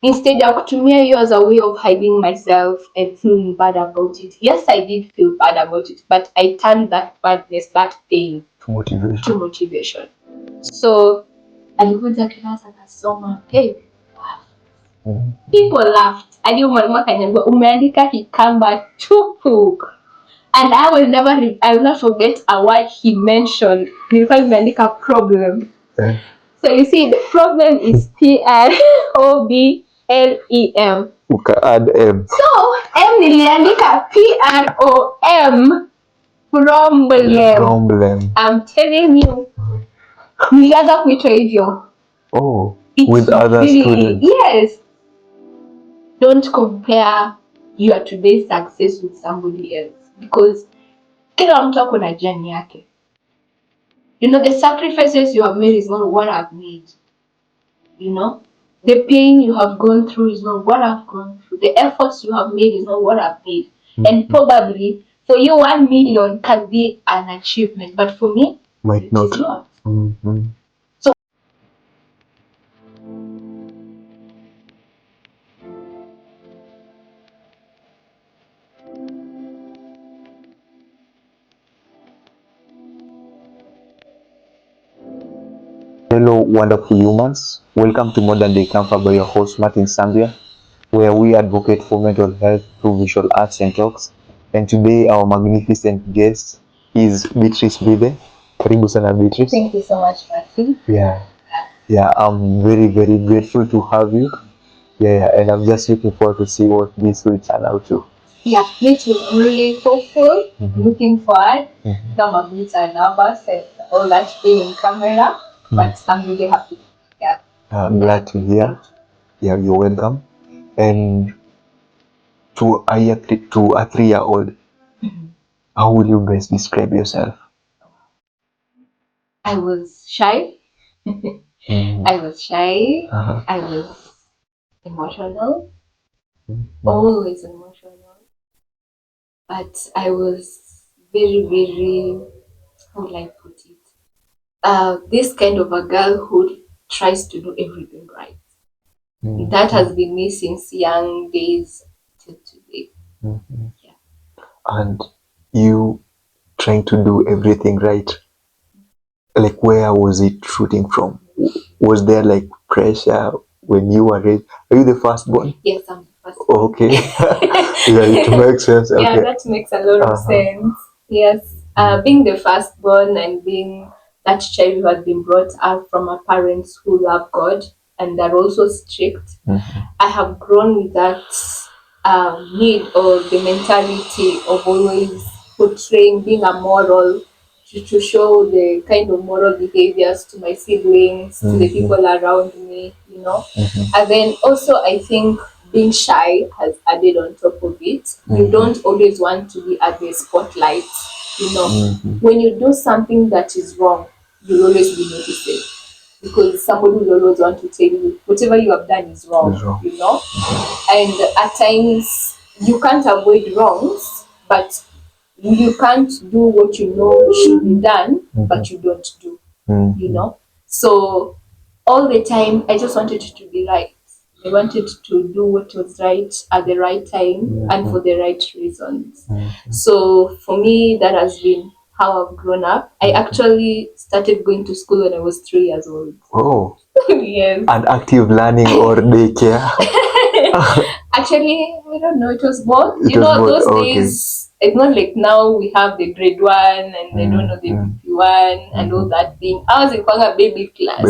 Instead ya kutumia hiyo as a way of hiding myself and feeling bad about it. Yes, I did feel bad about it, but I turned that badness, that pain to motivation. So alikuja class akasoma, hey, people laughed. Hadi mwalimu akaniambia umeandika kikamba tupu. And I will not forget a word he mentioned. Nilikuwa nimeandika problem. So you see, the problem is PROBLEM. Uka add M. So M niliandika PROM, problem. I'm telling you, nilianza kuitwa hivyo. Oh, with other students. Yes. Don't compare your today's success with somebody else, because kila mtu ako na journey yake. You know, the sacrifices you have made is not what I've made. You know, the pain you have gone through is not what I've gone through. The efforts you have made is not what I've made. And probably for you, 1 million can be an achievement, but for me, might not. It is not. Hello, wonderful humans. Welcome to Modern Day Campfire by your host, Martin Sambia, where we advocate for mental health through visual arts and talks. And today, our magnificent guest is Beatrice Mbithe. Karibu sana, Beatrice. Thank you so much, Martin. Yeah, I'm very, very grateful to have you. And I'm just looking forward to see what this will turn out to. Yeah, me too. I'm really hopeful, looking forward. Some of these are nervous and all that being in camera, but I'm really happy. Yeah. I'm glad to hear. Yeah, you're welcome. And to a 3-year-old, how will you best describe yourself? I was shy. I was shy. I was emotional. Always emotional. But I was very, very, how will I put it? This kind of a girl who tries to do everything right. That has been me since young days till today. Yeah. And you trying to do everything right, like where was it shooting from? Was there like pressure when you were raised? Are you the firstborn? Yes, I'm the firstborn. Okay. Yeah, it makes sense. Okay. Yeah, that makes a lot of sense. Yes. Being the firstborn and being that child who has been brought up from a parents who love God and are also strict, I have grown with that need or the mentality of always portraying being a moral, to show the kind of moral behaviors to my siblings, to the people around me, you know. And then also I think being shy has added on top of it. You don't always want to be at the spotlight, you know. When you do something that is wrong, you'll always be noticed, because somebody will always want to tell you whatever you have done is wrong, you know. And at times you can't avoid wrongs, but you can't do what you know should be done, but you don't do, you know. So all the time I just wanted to be right. I wanted to do what was right at the right time and for the right reasons. So for me, that has been how I've grown up. I actually started going to school when I was 3 years old. Oh. Yes. And active learning or daycare? Actually, I don't know. It was both. Those days, it's not like now we have the grade 1 and I don't know the BP1 and all that thing. I was in a baby class.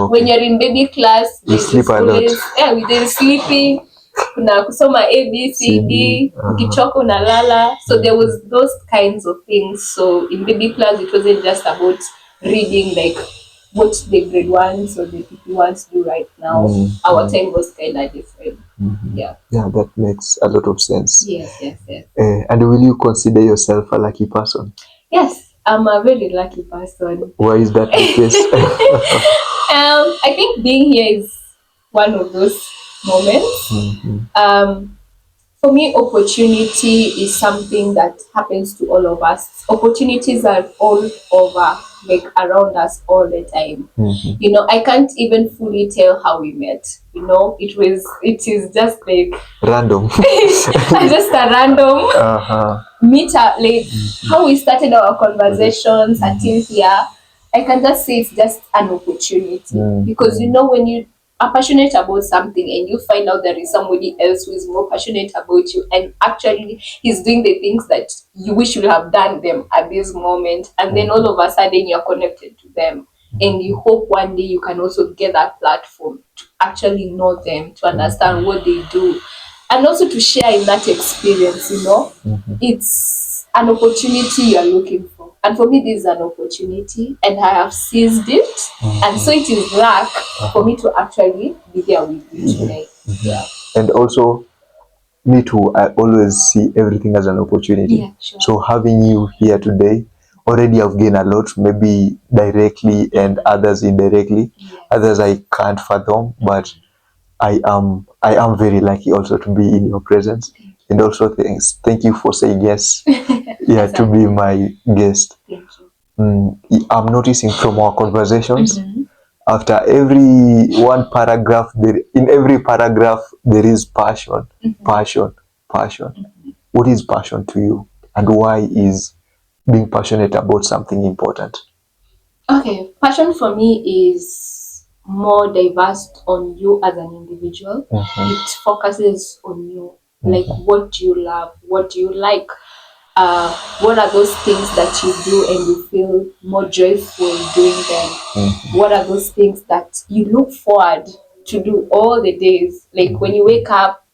When you're in baby class, you sleep a lot. Yeah, we did sleeping. Kuna kusoma ABCD, ukichoka unalala. So there was those kinds of things. So in baby class, it wasn't just about reading like what the grade 1s or the PP1s do right now. Our time was kind of different. Yeah, that makes a lot of sense. Yes. And will you consider yourself a lucky person? Yes, I'm a very lucky person. Why is that the case? I think being here is one of those moments. For me, opportunity is something that happens to all of us. Opportunities are all over like around us all the time. You know, I can't even fully tell how we met. You know, it is just like Random. just a random meet up, like how we started our conversations until here. I can just say it's just an opportunity because you know when you are passionate about something and you find out there is somebody else who is more passionate about you and actually he's doing the things that you wish you have done them at this moment, and then all of a sudden you're connected to them and you hope one day you can also get that platform to actually know them, to understand what they do, and also to share in that experience, you know. It's an opportunity you're looking for. And for me, this is an opportunity, and I have seized it. And so it is luck for me to actually be there with you today. Yeah. And also, me too, I always see everything as an opportunity. Yeah, sure. So having you here today, already I've gained a lot, maybe directly and others indirectly. Yes. Others I can't fathom, but I am very lucky also to be in your presence. And also thank you for saying yes. Yeah, to be my guest. Thank you. I'm noticing from our conversations, after every one paragraph, in every paragraph there is passion, passion, passion. What is passion to you, and why is being passionate about something important? Okay, passion for me is more diverse on you as an individual. It focuses on you, like what do you love, what do you like, what are those things that you do and you feel more joyful doing them? What are those things that you look forward to do all the days? Like when you wake up,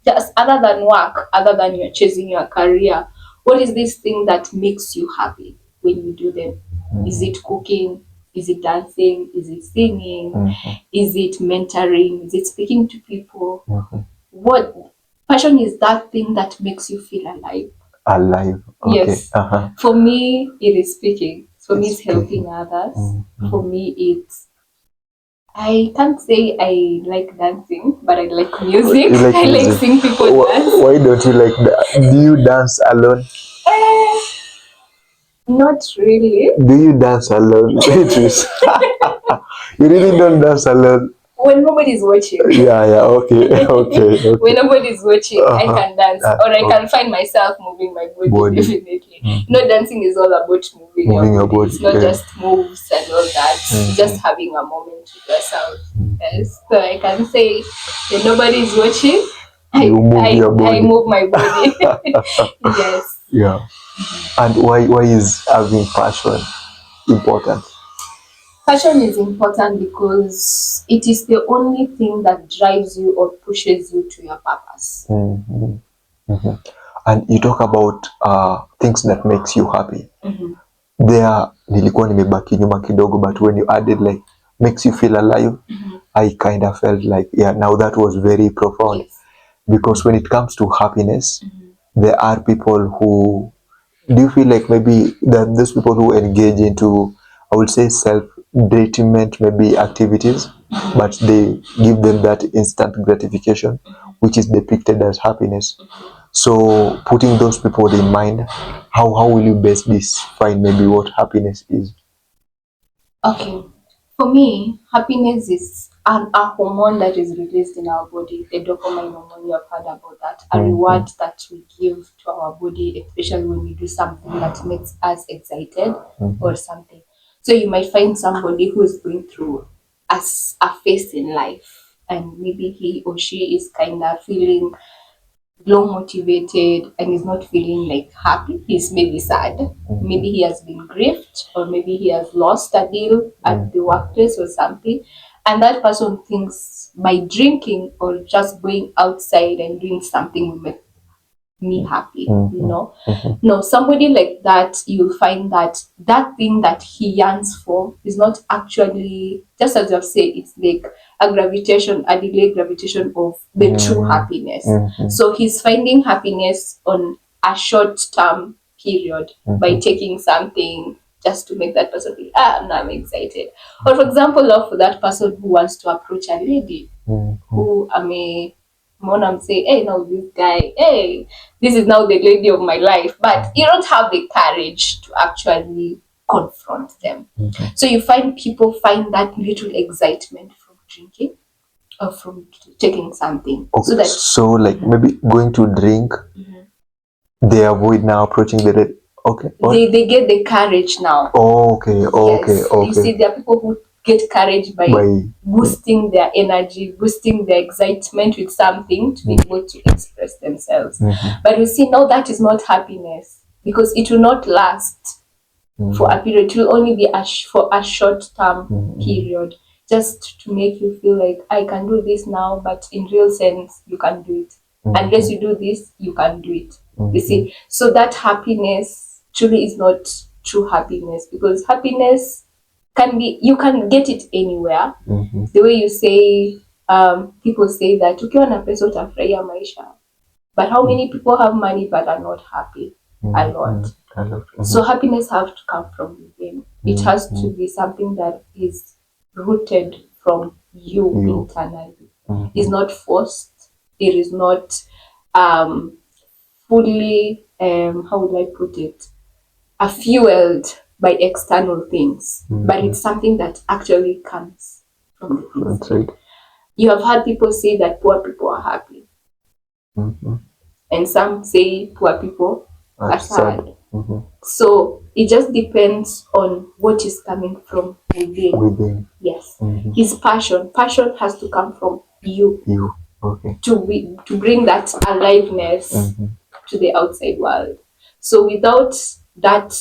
just other than work, other than you're chasing your career, what is this thing that makes you happy when you do them? Is it cooking? Is it dancing? Is it singing? Is it mentoring? Is it speaking to people? What passion is that thing that makes you feel alive? Alive. Okay. Yes. For me, it is speaking. For me, it's helping Speaking. others. For me, it's I can't say I like dancing, but I like music. You like I like music. seeing people dance. Why don't you like that? Do you dance alone? Eh, not really. Do you dance alone, Beatrice? You really don't dance alone. When nobody's watching. Yeah, okay, okay. When nobody's watching, I can dance, or I can find myself moving my body. Definitely. You know, dancing is all about moving your body. It's not just moves and all that. Just having a moment with yourself. Yes. So I can say when nobody's watching, I move my body. Yes. Yeah. And why is having passion important? Passion is important because it is the only thing that drives you or pushes you to your purpose. And you talk about things that makes you happy. There nilikuwa nimebaki nyuma kidogo, but when you added like makes you feel alive, I kind of felt like, yeah, now that was very profound. Yes. Because when it comes to happiness, there are people who, do you feel like maybe that those people who engage into, I would say, self-detriment maybe activities, but they give them that instant gratification, which is depicted as happiness. So putting those people in mind, how will you best define maybe what happiness is? Okay. For me, happiness is a hormone that is released in our body, the dopamine hormone. You have heard about that. A reward that we give to our body, especially when we do something that makes us excited or something. So you might find somebody who is going through a phase in life, and maybe he or she is kind of feeling low motivated and is not feeling like happy. He's maybe sad. Maybe he has been grieved, or maybe he has lost a deal at the workplace or something. And that person thinks by drinking or just going outside and doing something will make me happy, you know. No, somebody like that, you'll find that that thing that he yearns for is not actually, just as I've said, it's like a gravitation, a delayed gravitation of the true happiness. So he's finding happiness on a short term period by taking something just to make that person feel, now I'm excited. Or for example, love for that person who wants to approach a lady who mom, I'm saying, hey, no, this guy, hey, this is now the lady of my life. But you don't have the courage to actually confront them. So you find people find that little excitement from drinking or from taking something. Okay. So like maybe going to drink, they avoid now approaching the red. Okay. They get the courage now. Oh, okay. Okay. Yes. Okay. You see, there are people who get courage by boosting their energy, boosting their excitement with something to be able to express themselves. But you see, now that is not happiness, because it will not last for a period. It will only be for a short term period, just to make you feel like I can do this now, but in real sense, you can do it. Unless you do this, you can do it. You see, so that happiness truly is not true happiness, because happiness can be, you can get it anywhere. The way you say, people say that ukiwa na pesa utafurahia maisha, but how many people have money but are not happy? A lot. So happiness has to come from within. It has to be something that is rooted from you internally. It's not forced. It is not fully, how would I put it, fueled by external things, but it's something that actually comes from the inside. You have heard people say that poor people are happy, and some say poor people are sad. So it just depends on what is coming from within. Yes. His passion has to come from you. Okay. To bring that aliveness to the outside world. So without that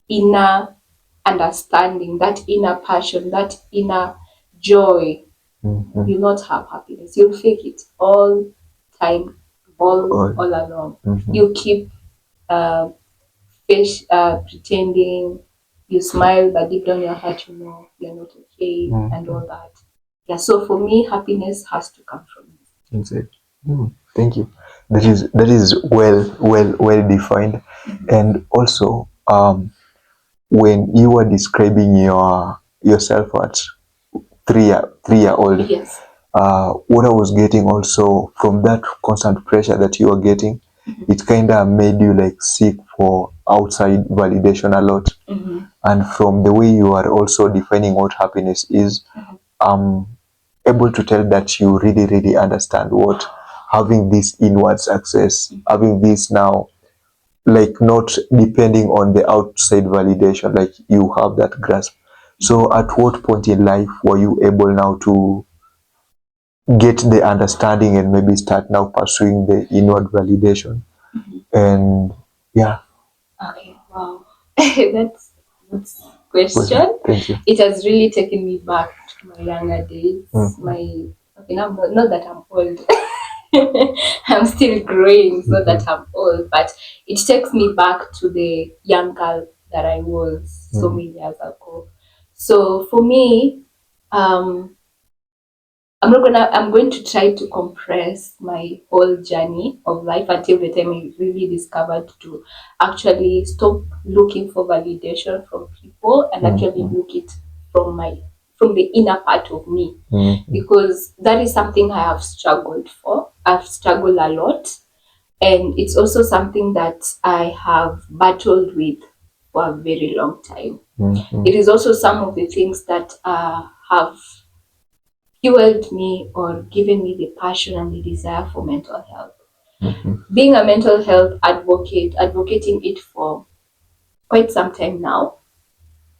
inner understanding, that inner passion, that inner joy, you'll not have happiness. You'll fake it all time, all along. You keep pretending. You smile, but deep down your heart, you know you're not okay, and all that. Yeah. So for me, happiness has to come from you. That's it. Thank you. That is well defined. And also, when you were describing yourself at 3 year old, yes, what I was getting also from that constant pressure that you were getting, it kind of made you like seek for outside validation a lot. And from the way you are also defining what happiness is, able to tell that you really understand what having this inward success, having this now, like not depending on the outside validation, like you have that grasp. So at what point in life were you able now to get the understanding and maybe start now pursuing the inward validation? And yeah. Okay, wow. That's question. Thank you. It has really taken me back to my younger days. Not that I'm old. I'm still growing, so that I'm old, but it takes me back to the young girl that I was so many years ago. So for me, I'm going to try to compress my whole journey of life until the time I really discovered to actually stop looking for validation from people and actually look it from the inner part of me. Because that is something I have struggled for. I've struggled a lot. And it's also something that I have battled with for a very long time. It is also some of the things that have fueled me or given me the passion and the desire for mental health. Being a mental health advocate, advocating it for quite some time now,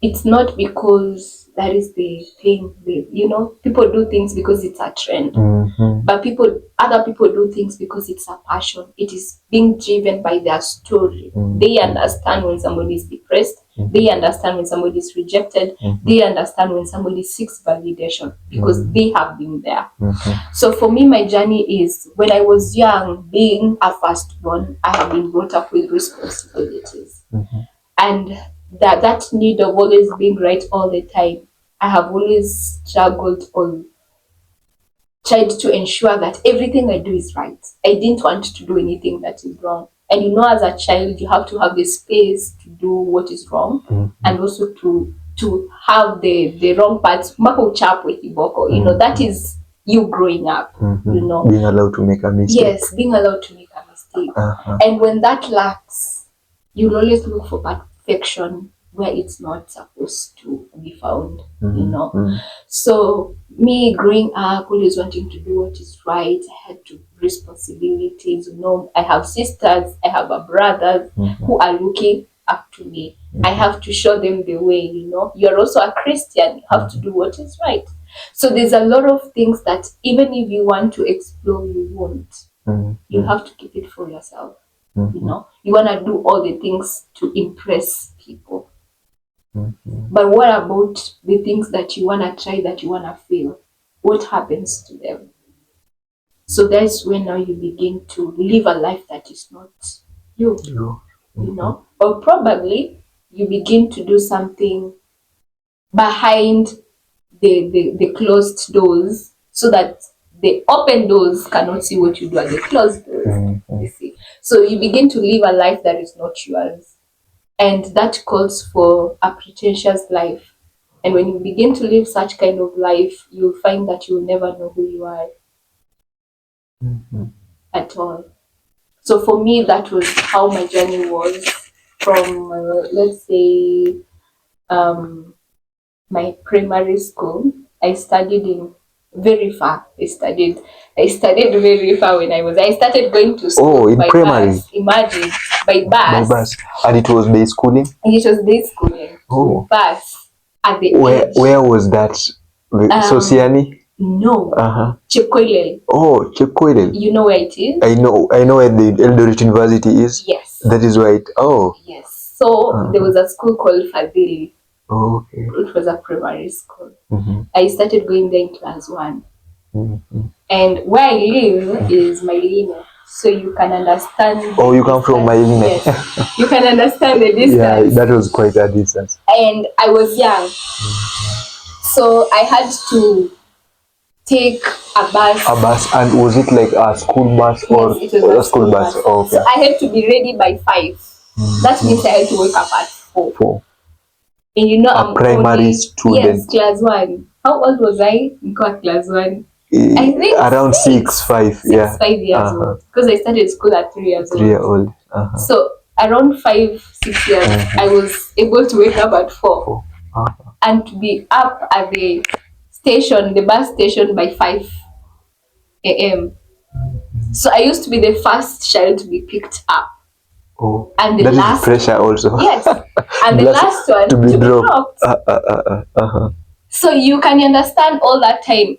it's not because that is the thing. People do things because it's a trend, but other people do things because it's a passion. It is being driven by their story. They understand when somebody is depressed. They understand when somebody is rejected. They understand when somebody seeks validation because they have been there. So for me, my journey is when I was young, being a firstborn, I have been brought up with responsibilities. And that need of always being right all the time, I have always struggled or tried to ensure that everything I do is right. I didn't want to do anything that is wrong. And as a child, you have to have the space to do what is wrong, and also to have the wrong parts. That is you growing up. Being allowed to make a mistake. Yes, being allowed to make a mistake. And when that lacks, you'll always look for perfection. where it's not supposed to be found, you know. So me growing up, always wanting to do what is right, I had to responsibilities, you know. I have sisters, I have a brother who are looking up to me. I have to show them the way, you know. You're also a Christian, you have to do what is right. So there's a lot of things that even if you want to explore, you won't. You have to keep it for yourself. You know, you want to do all the things to impress people. But what about the things that you want to try, that you want to feel? What happens to them? So that's when now you begin to live a life that is not you, you know, or probably you begin to do something behind the closed doors so that the open doors cannot see what you do at the closed doors. You see, so you begin to live a life that is not yours, and that calls for a pretentious life. And when you begin to live such kind of life, you'll find that you'll never know who you are at all. So for me, that was how my journey was from, let's say, my primary school. I studied in very far. I studied very far when I started going to school in by primary. bus. Imagine, by bus. By bus. And it was day schooling? And it was day schooling. Bus at the age. Where was that? Sosiani? No. Chepkoilel. Oh, Chepkoilel. You know where it is? I know where the Eldoret University is. Yes. That is right. Oh. Yes. So there was a school called Fadili. Oh, okay. It was a primary school. I started going there in class 1. And where I live is Mylene. So you can understand. Oh, you come from Mylene. Yes. You can understand the distance. Yeah, that was quite a distance. And I was young. So I had to take a bus. A bus, and was it like a school bus or yes, it was a school bus? Oh, okay. So I had to be ready by 5. That means I had to wake up at 4. And you know, I'm primary student. Yes, class 1. How old was I? Got class 1. I think around 6, 5. 5 years old. Because I started school at 3 years old. 3 years old. So around 5, 6 years, I was able to wake up at 4. And to be up at the station, the bus station, by 5 a.m. So I used to be the first child to be picked up. Oh, and the that last is pressure also. Yes, and the last one to be dropped. So you can understand all that time.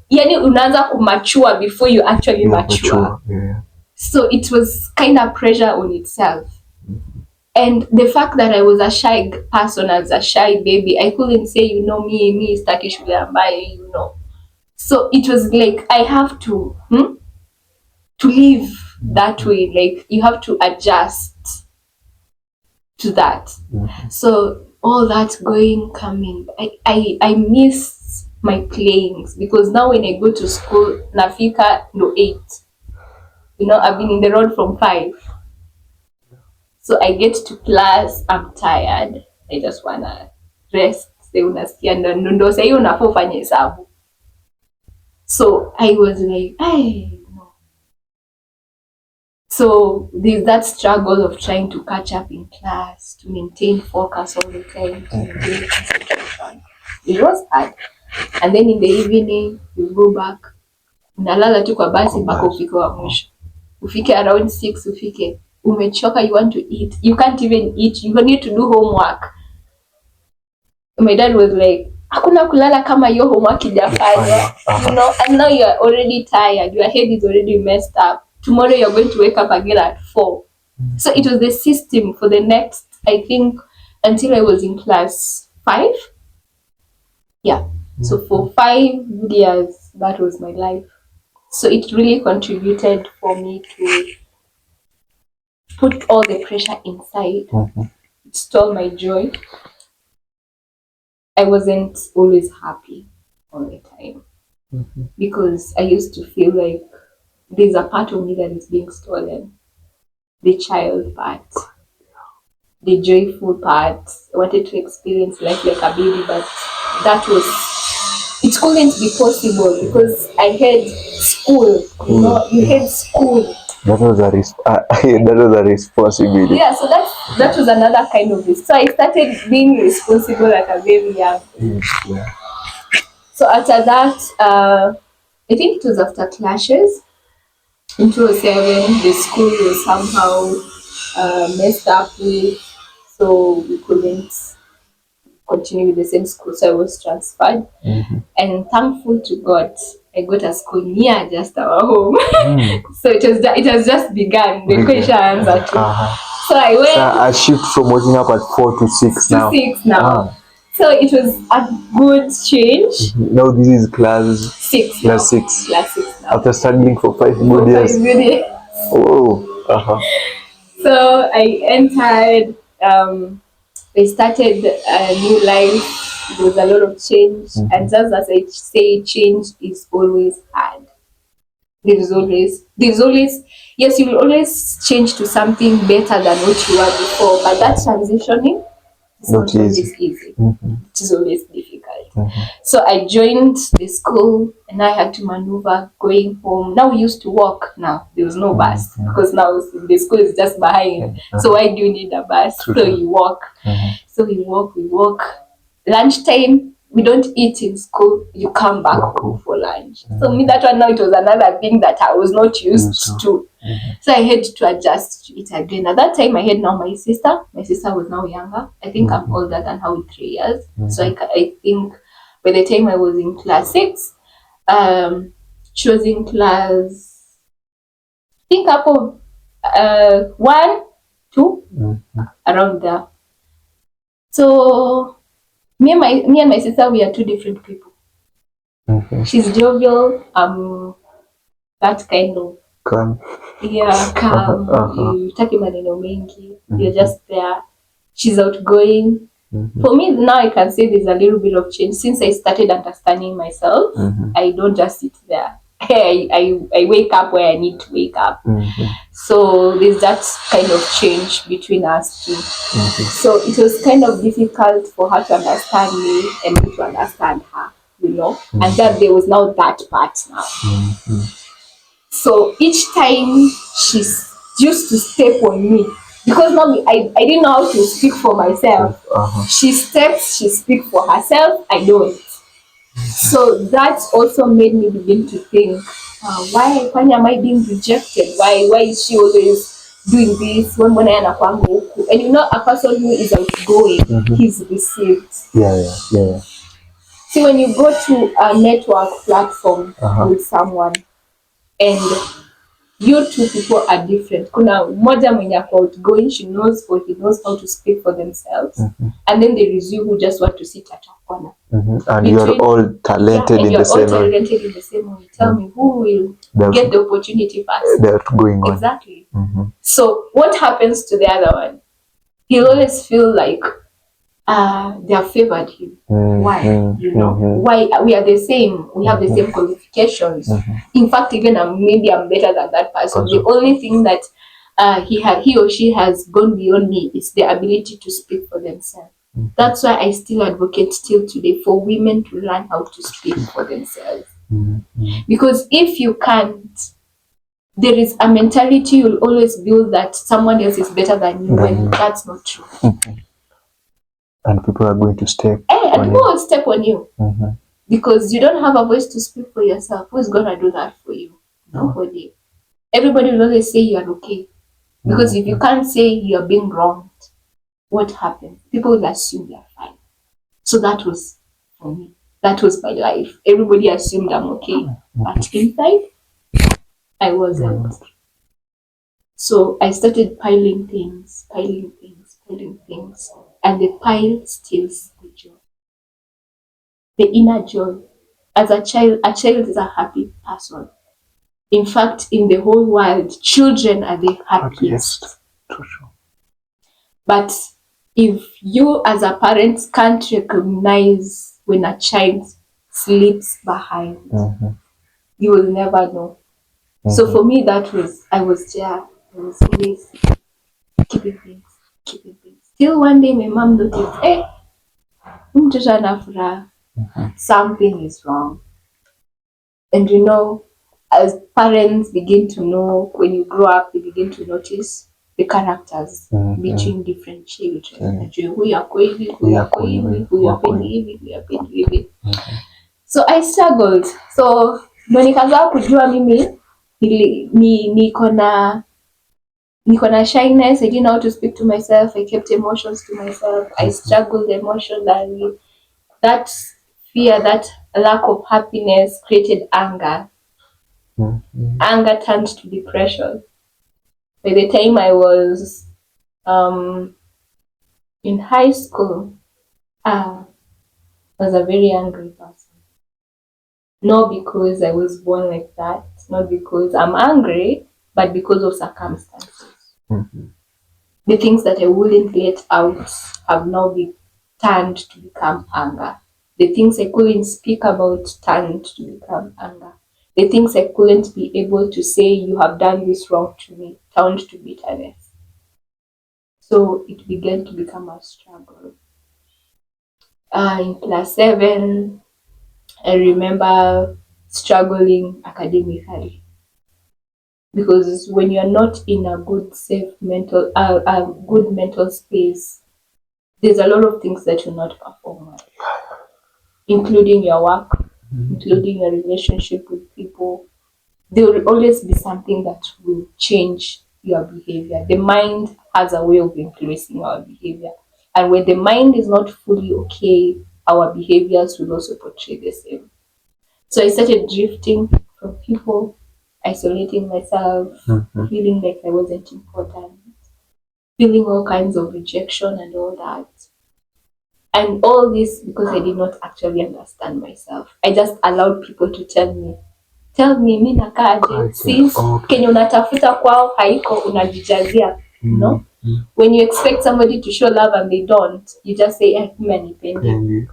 Yani unaanza kumature before you actually mature. Yeah. So it was kind of pressure on itself. And the fact that I was a shy person, as a shy baby, I couldn't say, you know, me sitaki shule ambaye, you know. So it was like I have to live that way. Like you have to adjust to that. So all that going, coming, I miss my playings, because now when I go to school, nafika no 8. You know, I've been in the road from 5. So I get to class, I'm tired. I just wanna rest. Unasikia ndo sasa hiyo unafaa ufanye hesabu. So I was like, no. So there's that struggle of trying to catch up in class, to maintain focus all the time, to maintain concentration. It was hard. And then in the evening, you go back. Unalala tu kwa basi mpaka ufike wa mwisho. Ufike around 6, ufike. Umechoka, you want to eat. You can't even eat. You need to do homework. My dad was like, hakuna kulala kama hiyo homework ijafanya. You know, and now you are already tired. Your head is already messed up. Tomorrow you're going to wake up again at 4. So it was the system for the next, I think, until I was in class 5. Yeah. So for 5 years, that was my life. So it really contributed for me to put all the pressure inside. It stole my joy. I wasn't always happy all the time, because I used to feel like there's a part of me that is being stolen. The child part, the joyful part. I wanted to experience life like a baby, but it couldn't be possible because I had school. You know, you had school. That was a responsibility. Yeah, so that was another kind of risk. So I started being responsible at a very young age. Yeah. So after that, I think it was after clashes in 2007, the school was somehow messed up with, so we couldn't continue with the same school, so I was transferred. And thankful to God, I got a school near just our home. So it has just begun. The question answer too. So I went a shift from waking up at 4 to 6 to now. 6 now. So it was a good change. Now this is class 6 class now. 6. Class 6 now. After studying for 5 For good 5 years. good years. Oh. So I entered, I started a new life. There was a lot of change. And just as I say, change is always hard. There's always, yes, you will always change to something better than what you were before, but that transitioning is not always easy. It is always difficult. So I joined the school and I had to maneuver going home. Now we used to walk. Now there was no bus because now the school is just behind. So why do you need a bus? So you walk. So we walk. Lunchtime, we don't eat in school. You come back home for lunch. So me, that one now, it was another thing that I was not used to. So I had to adjust to it again. At that time, I had now my sister. My sister was now younger. I think I'm older than her with 3 years. So I think by the time I was in class 6, she was in class, I think up of 1, 2, around there. So me and my sister, we are two different people. She's jovial. That kind of Calm. calm. Hutaki maneno mengi. You're just there. She's outgoing. For me now, I can say there's a little bit of change since I started understanding myself. I don't just sit there. I wake up where I need to wake up. So there's that kind of change between us two. So it was kind of difficult for her to understand me and me to understand her, and that there was now that part now. So each time she used to step on me, because now I didn't know how to speak for myself. She steps, she speaks for herself, I don't. So that also made me begin to think, why am I being rejected? Why is she always doing this when I am a and a person who is outgoing, he's received. Yeah. See, when you go to a network platform with someone and you two people are different. Kuna mmoja mwenye ako outgoing, she knows or he knows how to speak for themselves. And then there is you who just want to sit at a corner. And you're all talented in the same way. Tell me, who will get the opportunity first? They're going on. Exactly. So what happens to the other one? He'll always feel like they have favored him. Why? Why we are the same? We have the same qualifications. In fact, even maybe I'm better than that person. The only thing that he or she has gone beyond me is the ability to speak for themselves. That's why I still advocate still today for women to learn how to speak for themselves. Because if you can't, there is a mentality you'll always build that someone else is better than you, when that's not true. And people are going to step and people will step on you because you don't have a voice to speak for yourself. Who's gonna do that for you? Nobody. Everybody will always say you are okay, because if you can't say you are being wronged, what happens? People will assume you are fine. So that was for me. That was my life. Everybody assumed I'm okay, but inside I wasn't. So I started piling things, and the pile steals the joy. The inner joy. As a child is a happy person. In fact, in the whole world, children are the happiest. But if you as a parent can't recognize when a child sleeps behind, you will never know. So for me, I was always keeping things. Till one day my mom noticed, hey, mtoto ana furaha. Something is wrong. And as parents begin to know, when you grow up, you begin to notice the characters between different children. Huyu ako hivi, huyu ako hivi, huyu hapendi hivi, huyu hapendi hivi. So I struggled. So ndo nikaanza kujua mimi niko na shyness. I didn't know how to speak to myself. I kept emotions to myself. I struggled emotionally. That fear, that lack of happiness created anger. Anger turned to depression. By the time I was in high school, I was a very angry person. Not because I was born like that, not because I'm angry, but because of circumstances. The things that I wouldn't let out have now been turned to become anger. The things I couldn't speak about turned to become anger. The things I couldn't be able to say, you have done this wrong to me, turned to bitterness. So it began to become a struggle. In class 7, I remember struggling academically. Because when you're not in a good, safe mental, good mental space, there's a lot of things that you'll not perform well, including your work, including your relationship with people. There will always be something that will change your behavior. The mind has a way of influencing our behavior. And when the mind is not fully okay, our behaviors will also portray the same. So I started drifting from people, isolating myself, feeling like I wasn't important, feeling all kinds of rejection and all that. And all this because I did not actually understand myself. I just allowed people to tell me mi nakaaje, sis, kenye unatafuta kwao haiko, unajijazia. No? When you expect somebody to show love and they don't, you just say, mimi anipendi.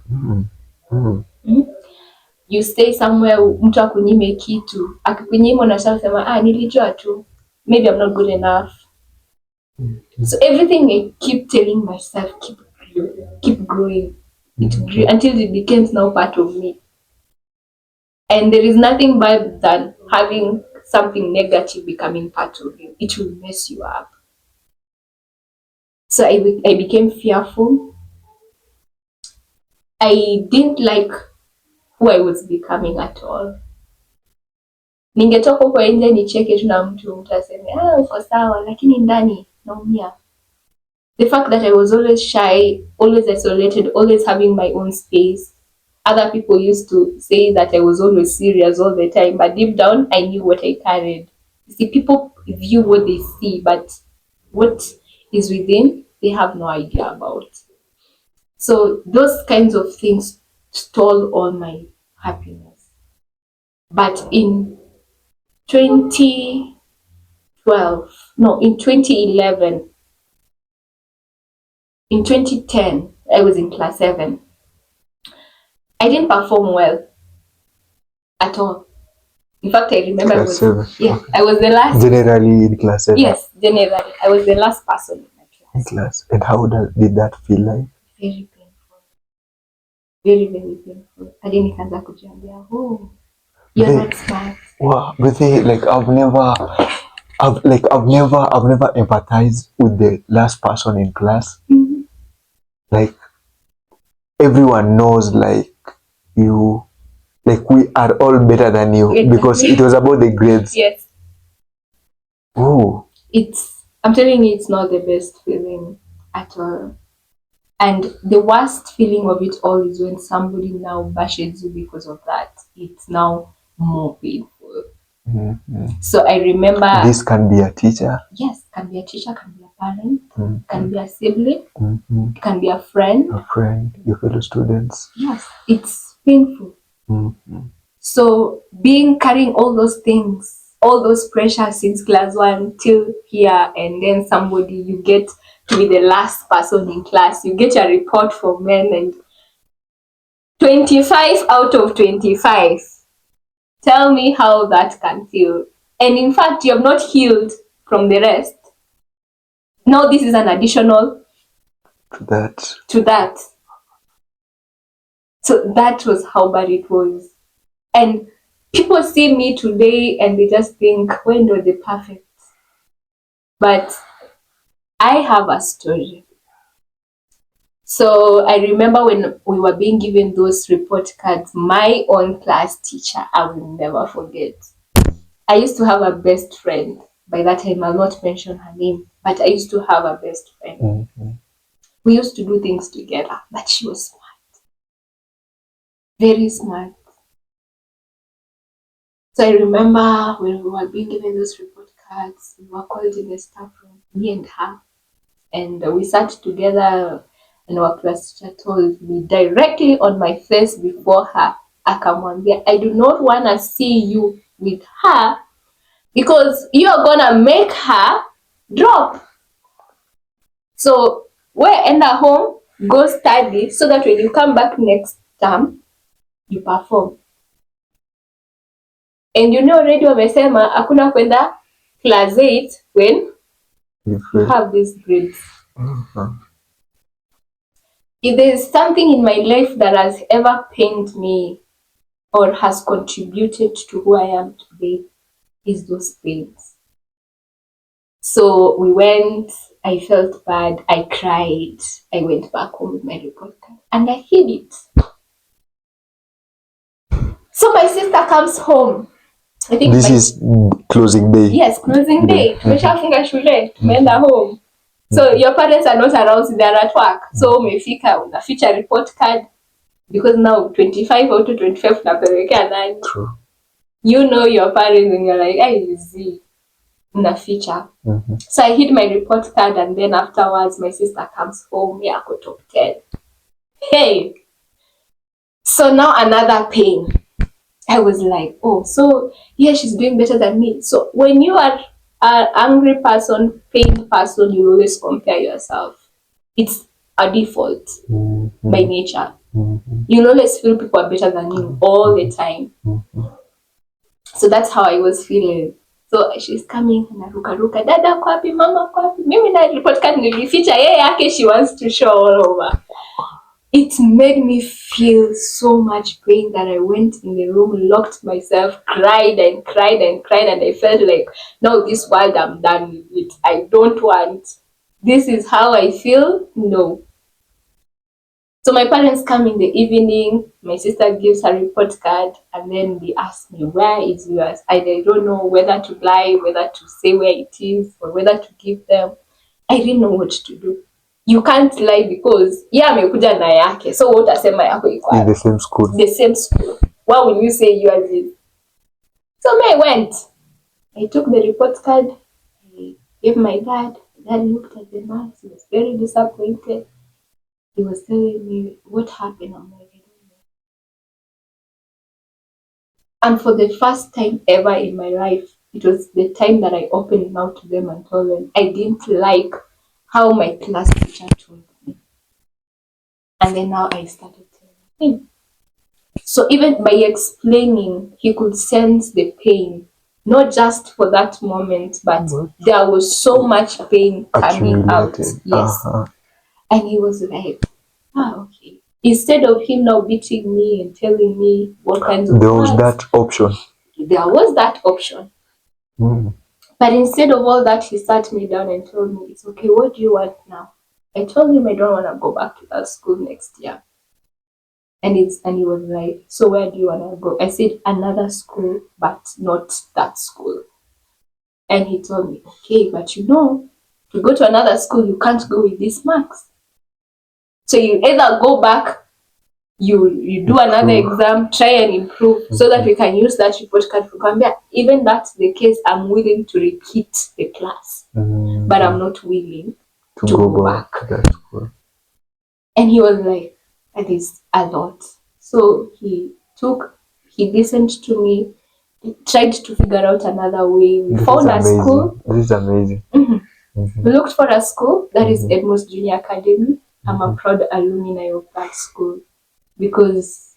You stay somewhere, mtu akunyime kitu, akikunyima unasema nilijua tu, maybe I'm not good enough. So everything I keep telling myself, keep growing. It grew until it became now part of me. And there is nothing bad than having something negative becoming part of you. It will mess you up. So I became fearful. I didn't like who I was becoming at all. Ningetoka huko nje nicheke tu na mtu aseme uko sawa, lakini ndani naumia. The fact that I was always shy, always isolated, always having my own space. Other people used to say that I was always serious all the time, but deep down, I knew what I carried. You see, people view what they see, but what is within, they have no idea about. So those kinds of things stole all my happiness. But in 2011, in 2010, I was in class 7. I didn't perform well at all. In fact, I remember I was the last. Generally in class 7? Yes, generally. I was the last person in my class. And how did that feel like? Very painful. Very, very painful. I didn't nikaanza kujiambia, you're not smart. Wow, but like I've never empathized with the last person in class. Like everyone knows, like you, like we are all better than you, because it was about the grades. Yes. Oh. I'm telling you, it's not the best feeling at all. And the worst feeling of it all is when somebody now bashes you because of that. It's now more painful. So I remember... This can be a teacher. Yes, can be a teacher, can be a parent, can be a sibling, can be a friend. A friend, your fellow students. Yes, it's painful. So carrying all those things, all those pressures since class 1 till here, and then you get to be the last person in class. You get your report from men and 25 out of 25. Tell me how that can feel. And in fact, you have not healed from the rest. Now this is an additional to that. So that was how bad it was. And People see me today and they just think, when was the perfect? But I have a story. So I remember when we were being given those report cards, my own class teacher, I will never forget. I used to have a best friend. By that time, I'll not mention her name, but I used to have a best friend. Mm-hmm. We used to do things together, but she was smart, very smart. So I remember when we were being given those report cards, we were called in the staff room, me and her, and we sat together. And our class teacher told me directly on my face before her, akamwambia, I do not want to see you with her because you're gonna make her drop. So end at home, go study so that when you come back next term, you perform. And you know already wamesema hakuna kwenda class 8 when you have these grades. If there's something in my life that has ever pained me or has contributed to who I am today, is those pains. So we went, I felt bad, I cried, I went back home with my report card and I hid it. So my sister comes home. I think this is closing day. Yes, closing day. Tumeshafunga shule, tumeenda home. So your parents are not around, they are at work. So umefika unaficha report card because now 25 out to 25 napelekea nani? True. You know your parents and you're like, I see. Unaficha. So I hid my report card and then afterwards my sister comes home, yeah, I got top 10. Hey. So now another pain. I was like, oh, so yeah, she's doing better than me. So when you are an angry person, pained person, you always compare yourself. It's a default by nature. You'll always feel people are better than you all the time. So that's how I was feeling. So she's coming, naruka, dada kwapi, mama kwapi. Mimi na report card nilificha, yeye yake she wants to show all over. It made me feel so much pain that I went in the room, locked myself, cried and cried and cried, and I felt like, no, this world, I'm done with it. I don't want. This is how I feel. No. So my parents come in the evening, my sister gives her report card, and then they ask me, where is yours? I don't know whether to lie, whether to say where it is, or whether to give them. I didn't know what to do. You can't lie because amekuja na yake, so what utasema yako iko in the same school. The same school. Why will you say yours is? So I went. I took the report card. I gave my dad. My dad looked at the marks. He was very disappointed. He was telling me what happened. I'm like, I don't know. And for the first time ever in my life, it was the time that I opened mouth to them and told them I didn't like how my class teacher told me. And then now I started telling him. So even by explaining, he could sense the pain, not just for that moment, but there was so much pain coming out. Yes. And he was like, okay. Instead of him now beating me and telling me what kinds of there was that option. There was that option. But instead of all that, he sat me down and told me, it's okay, what do you want now? I told him I don't want to go back to that school next year. And he was like, so where do you want to go? I said, another school, but not that school. And he told me, okay, but you know, to go to another school, you can't go with these marks. So you either go back, you do another exam, try and improve so that we can use that report card for Cambia. Even that's the case, I'm willing to repeat the class, but I'm not willing to go back. And he was like, that is a lot. So he listened to me, he tried to figure out another way. We found a school. This is amazing. We looked for a school that is Edmond's Junior Academy. I'm a proud alumni of that school because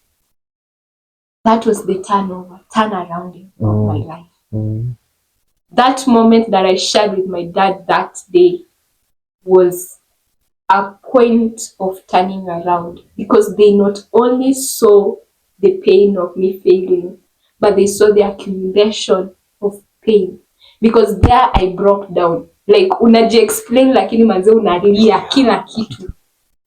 that was the turnaround of my life. That moment that I shared with my dad that day was a point of turning around because they not only saw the pain of me failing, but they saw the accumulation of pain. Because there I broke down. Like, unaji explain lakini manze unalia kila kitu.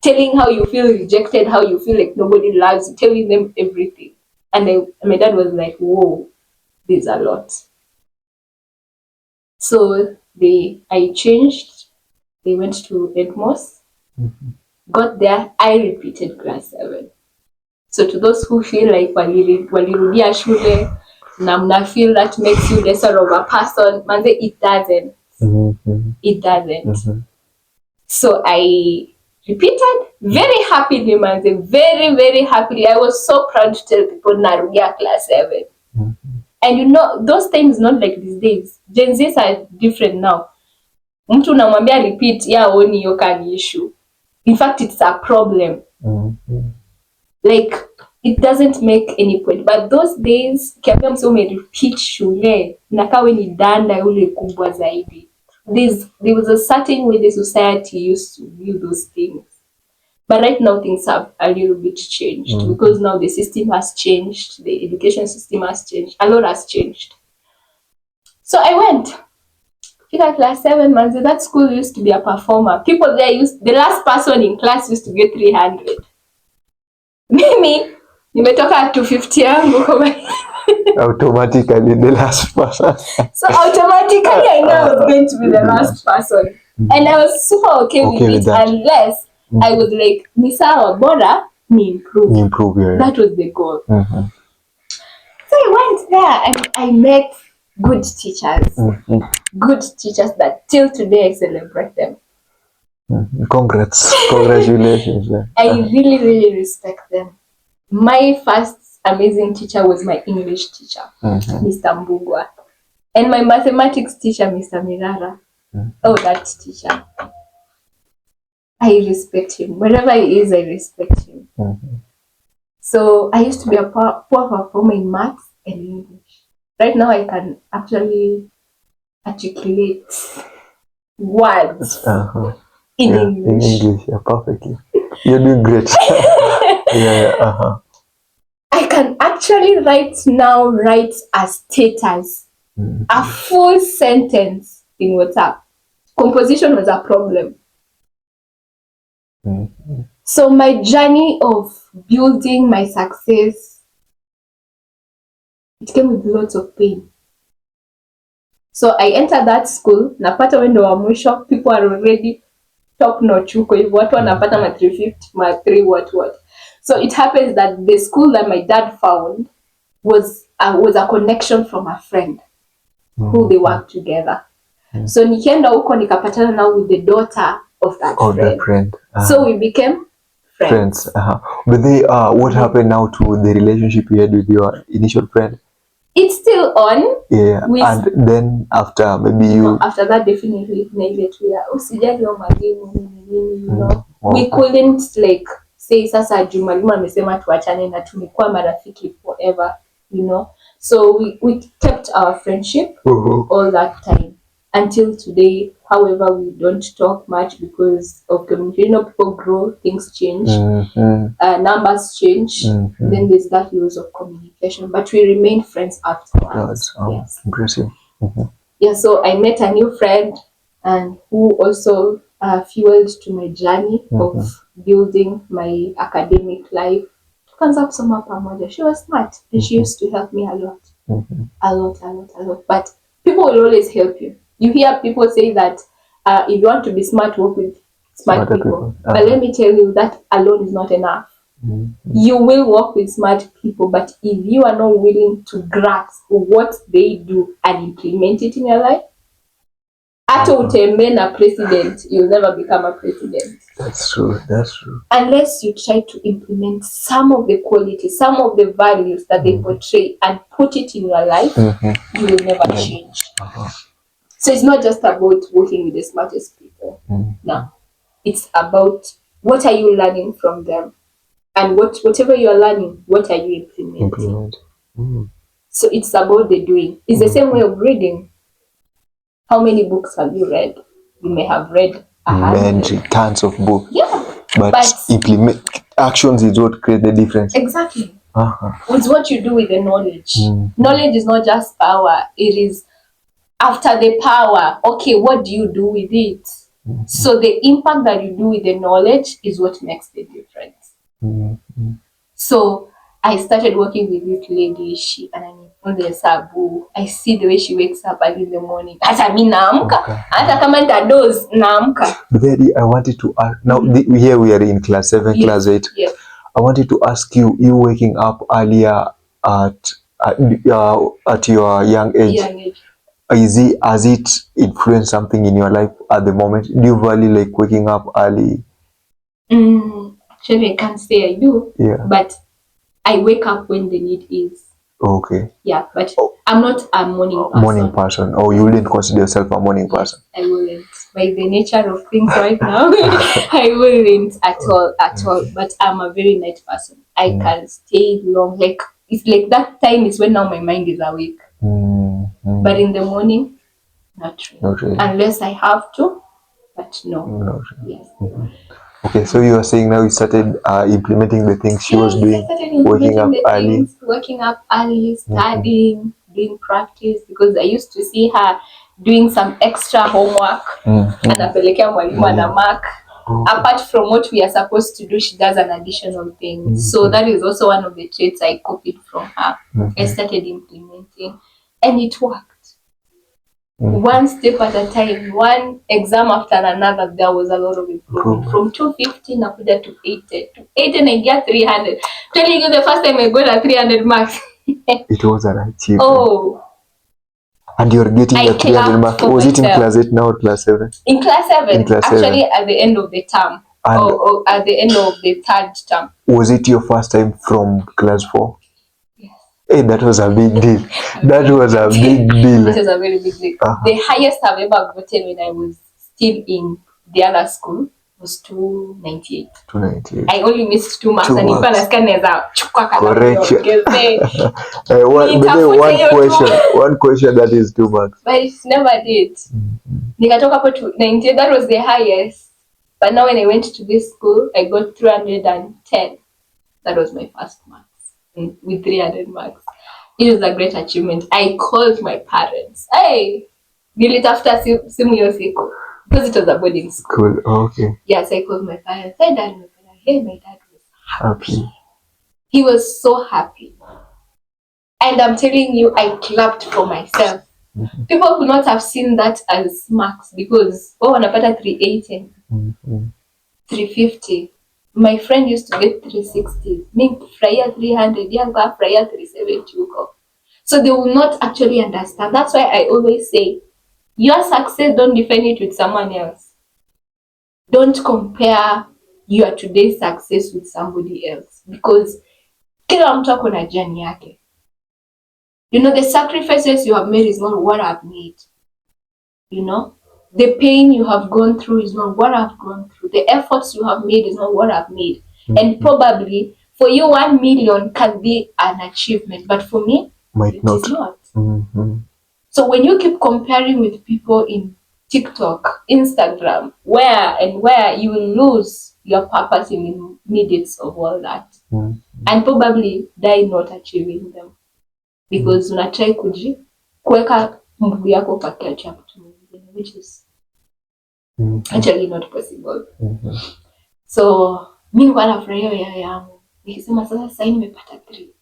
Telling how you feel rejected, how you feel like nobody loves you, telling them everything. And my dad was like, whoa, there's a lot. So I changed. They went to Edmos. Got there, I repeated class 7. So to those who feel like walirudia shule, na mna feel that makes you lesser of a person, manze, it doesn't. It doesn't. So I repeated very happily, manze, very, very happily. I was so proud to tell people narudia class 7. And you know, those things not like these days. Gen Zs are different now. Mtu unamwambia repeat, ya oni yoka ni issue. In fact, it's a problem. Like, it doesn't make any point. But those days, kiambia mse umerepeat shule, nakawe ni danda ule kubwa zaidi. There was a certain way the society used to view those things. But right now, things have a little bit changed. Because now the system has changed. The education system has changed. A lot has changed. So I went. Class 7, man, that school used to be a performer. People there the last person in class used to get 300. Mimi, nimetoka at 250 yangu kama automatically the last person. So automatically I know I was going to be the last person. And I was super okay with it that. Unless I was like, ni sawa bora ni improve. Yeah. That was the goal. So I went there and I met good teachers. Good teachers that till today I celebrate them. Congratulations. I really, really respect them. My first amazing teacher was my English teacher, Mr. Mbugwa. And my mathematics teacher, Mr. Mirara. Oh, that teacher. I respect him. Wherever he is, I respect him. So I used to be a poor performer in maths and English. Right now I can actually articulate words in English. In English, yeah, perfectly. You're doing great. I can actually write a status, a full sentence in WhatsApp. Composition was a problem. So my journey of building my success, it came with lots of pain. So I entered that school, napata wendo wa mwisho, people are already top notch huko hivyo, watu wanapata ma 350, ma 3 what. So it happens that the school that my dad found was a connection from a friend who they worked together. So nikienda huko nikapatana now with the daughter of that friend. So we became friends. But what happened now to the relationship you had with your initial friend? It's still on. Yeah. And then after maybe you... No, after that definitely usijali wa mwalimu you know. We couldn't like say sasa Jumalimu amesema tuachane na tumekuwa marafiki forever, you know. So we kept our friendship all that time until today. However, we don't talk much because of communication. You know, people grow, things change, numbers change. Then there's that loss of communication. But we remain friends afterwards. Yes. Impressive. Yeah, so I met a new friend and who also fueled to my journey of building my academic life. Tukaanza kusoma pamoja. She was smart and she used to help me a lot. A lot. But people will always help you. You hear people say that if you want to be smart, work with smart people. But let me tell you, that alone is not enough. You will work with smart people, but if you are not willing to grasp what they do and implement it in your life, hata utembee na president, you'll never become a president. That's true. Unless you try to implement some of the qualities, some of the values that they portray and put it in your life, you will never change. So it's not just about working with the smartest people. No. It's about what are you learning from them? And whatever you are learning, what are you implementing? So it's about the doing. It's the same way of reading. How many books have you read? You may have read 100. Tons of books. Yeah. But implement actions is what create the difference. Exactly. with what you do with the knowledge. Knowledge is not just power, it is after the power, okay, what do you do with it? So the impact that you do with the knowledge is what makes the difference. So I started working with this lady. She I see the way she wakes up early in the morning. Hata mimi naamka. Hata kama nitadoze naamka. Then I wanted to ask, now here we are in class 7, yes, class 8. Yes. I wanted to ask you waking up earlier at your young age. Has it influenced something in your life at the moment? Do you value like waking up early? Actually, I can't say I do. Yeah. But I wake up when the need is. Okay. Yeah, but I'm not a morning person. Morning person. Oh, you wouldn't consider yourself a morning person? I wouldn't. By the nature of things right now, I wouldn't at all. But I'm a very night person. I can stay long. Like, it's like that time is when now my mind is awake. But in the morning, not really. Unless I have to, but no. Yes. Okay, so you are saying now you started implementing the things she was doing, waking up early, studying, doing practice, because I used to see her doing some extra homework, anapelekea mwalimu ana mark. Apart from what we are supposed to do, she does an additional thing. So that is also one of the traits I copied from her. I started implementing, and it worked. One step at a time, one exam after another, there was a lot of improvement. From 250 nakuja to 80. To 80 and I get 300. Telling you the first time I got a 300 marks. It was an achievement. Oh. And you're getting a 300 marks. Was it in class 8 now or class 7? In class 7. In class 7. Actually, at the end of the term. Or at the end of the third term. Was it your first time from class 4? Hey, that was a big deal. That was a big deal. It was a very big deal. The highest I've ever gotten when I was still in the other school was 298. 298. I only missed 2 marks. And one question that is 2 marks. But it never did. Nikatoka hapo to 98. That was the highest. But now when I went to this school, I got 310. That was my first marks. With 300 marks. It was a great achievement. I called my parents. Hey, nilitafuta simu hiyo siku because it was a boarding school. Cool. Okay. Yes, I called my parents. Hey, Dad, my dad was happy. He was so happy. And I'm telling you, I clapped for myself. People could not have seen that as marks because wanapata 380, 350. My friend used to get 360. Me kufurahia 300, yanga kufurahia 370 huko. So they will not actually understand. That's why I always say, your success, don't define it with someone else. Don't compare your today's success with somebody else. Because kila mtu ako na journey yake. You know, the sacrifices you have made is not what I've made. You know? The pain you have gone through is not what I've gone through. The efforts you have made is not what I've made. And probably for you, 1 million can be an achievement, but for me, it is not. So when you keep comparing with people in TikTok, Instagram, where you will lose your purpose in the midst of all that, and probably die not achieving them, because unatrai kuweka mguu yako kwa kichwa cha mtu mwingine, which is actually not possible. So mimi nilikuwa nafurahia ya yangu nikisema sasa nimepata 310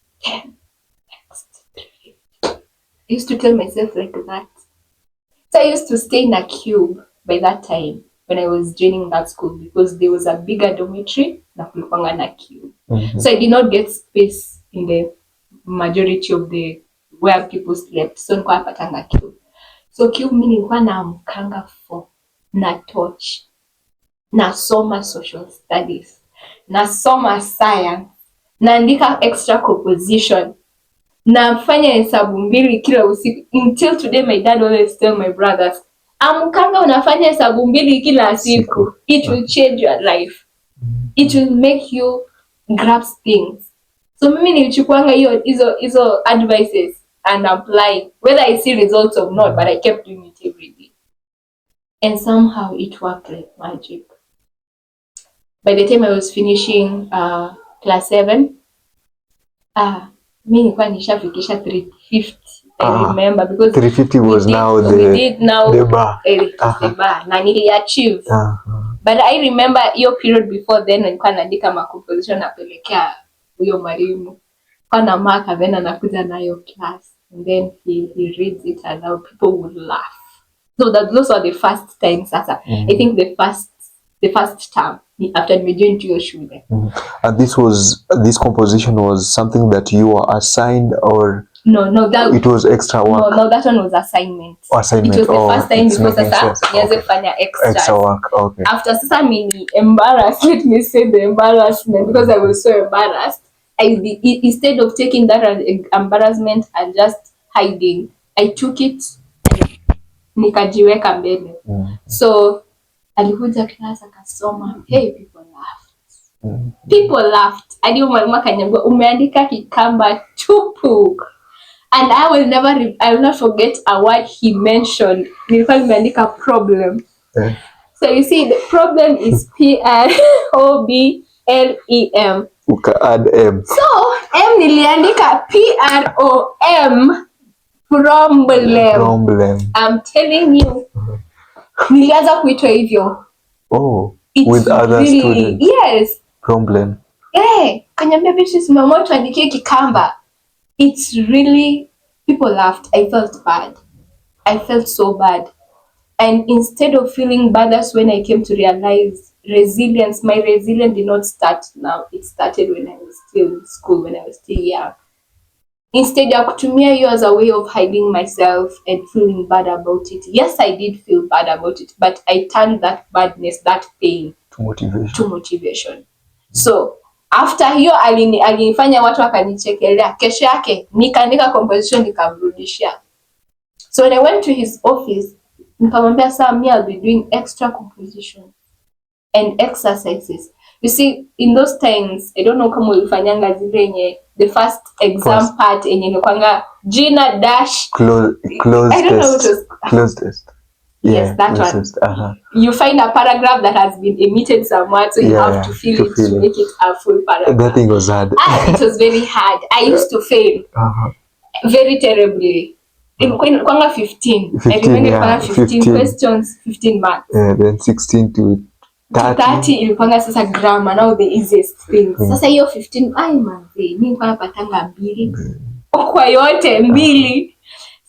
next 350. I used to tell myself like that. So I used to stay in a cube by that time when I was joining that school, because there was a bigger dormitory na kulikuwa na cube. So I did not get space in the majority of the where people slept, so nilikuwa napatanga cube. So cube mimi nilikuwa naamkanga 4 na torch, nasoma social studies, nasoma science, naandika extra composition, nafanya hesabu 2 kila usiku. Until today my dad always tell my brothers, amkanga unafanya hesabu 2 kila siku, it will change your life, it will make you grasp things. So mimi nilichukuanga hizo advices and apply, whether I see results or not, but I kept doing it every day. And somehow it worked like magic. By the time I was finishing class 7, Mi nilikuwa nishafikisha 350. I remember because 350 was now the bar. The bar na niliachieve. But I remember hiyo period before then nilikuwa naandika ma composition napelekea huyo mwalimu. Kwa na mark then anakuja nayo class and then he reads it and now people would laugh. So those were the first times sasa. I think the first term after nimejoin to your shule. And this composition was something that you were assigned or no that it was extra work? No, that one was assignment. It was the first time because sasa nianze kufanya extra work. Okay. After sasa mimi embarrassed, let me say the embarrassment because I was so embarrassed. Instead of taking that embarrassment and just hiding, I took it nikajiweka mbele. So alikuja class akasoma, hey, people laughed. People laughed. Hadi mwalimu akaniambia umeandika kikamba tupu. And I will not forget a word he mentioned. Nilikuwa nimeandika problem. So you see the problem is PROBLEM. Uka add M. So M niliandika PROM problem. I'm telling you. Nilianza kuitwa hivyo. With other students. Yes. Problem. Kanyambia Beatrice mama tuandikie kikamba. It's really, people laughed. I felt bad. I felt so bad. And instead of feeling bad, that's when I came to realize resilience. My resilience did not start now. It started when I was still in school, when I was still young. Instead, I kutumia you as a way of hiding myself and feeling bad about it. Yes, I did feel bad about it, but I turned that badness, that pain to motivation. So, after hiyo alinifanya watu wakanichekelea. Kesho yake nikaandika composition nikamrudishia. So when I went to his office, nikamwambia sir, I'll be doing extra composition and exercises. You see, in those times, I don't know kama ulifanyanga zile yenye the first exam part yenye nikwanga jina dash close I don't know what it was. Close test. Yes, that one. You find a paragraph that has been omitted somewhere, so you have to fill it to make it a full paragraph. That thing was hard. It was very hard. I used to fail very terribly. Kwanga 15. I remember 15 questions, 15 marks. Then 16 to 30 ilipanga sasa grammar, now the easiest things. Sasa hiyo 15 mimi nilikuwa napatanga 2 kwa yote 2.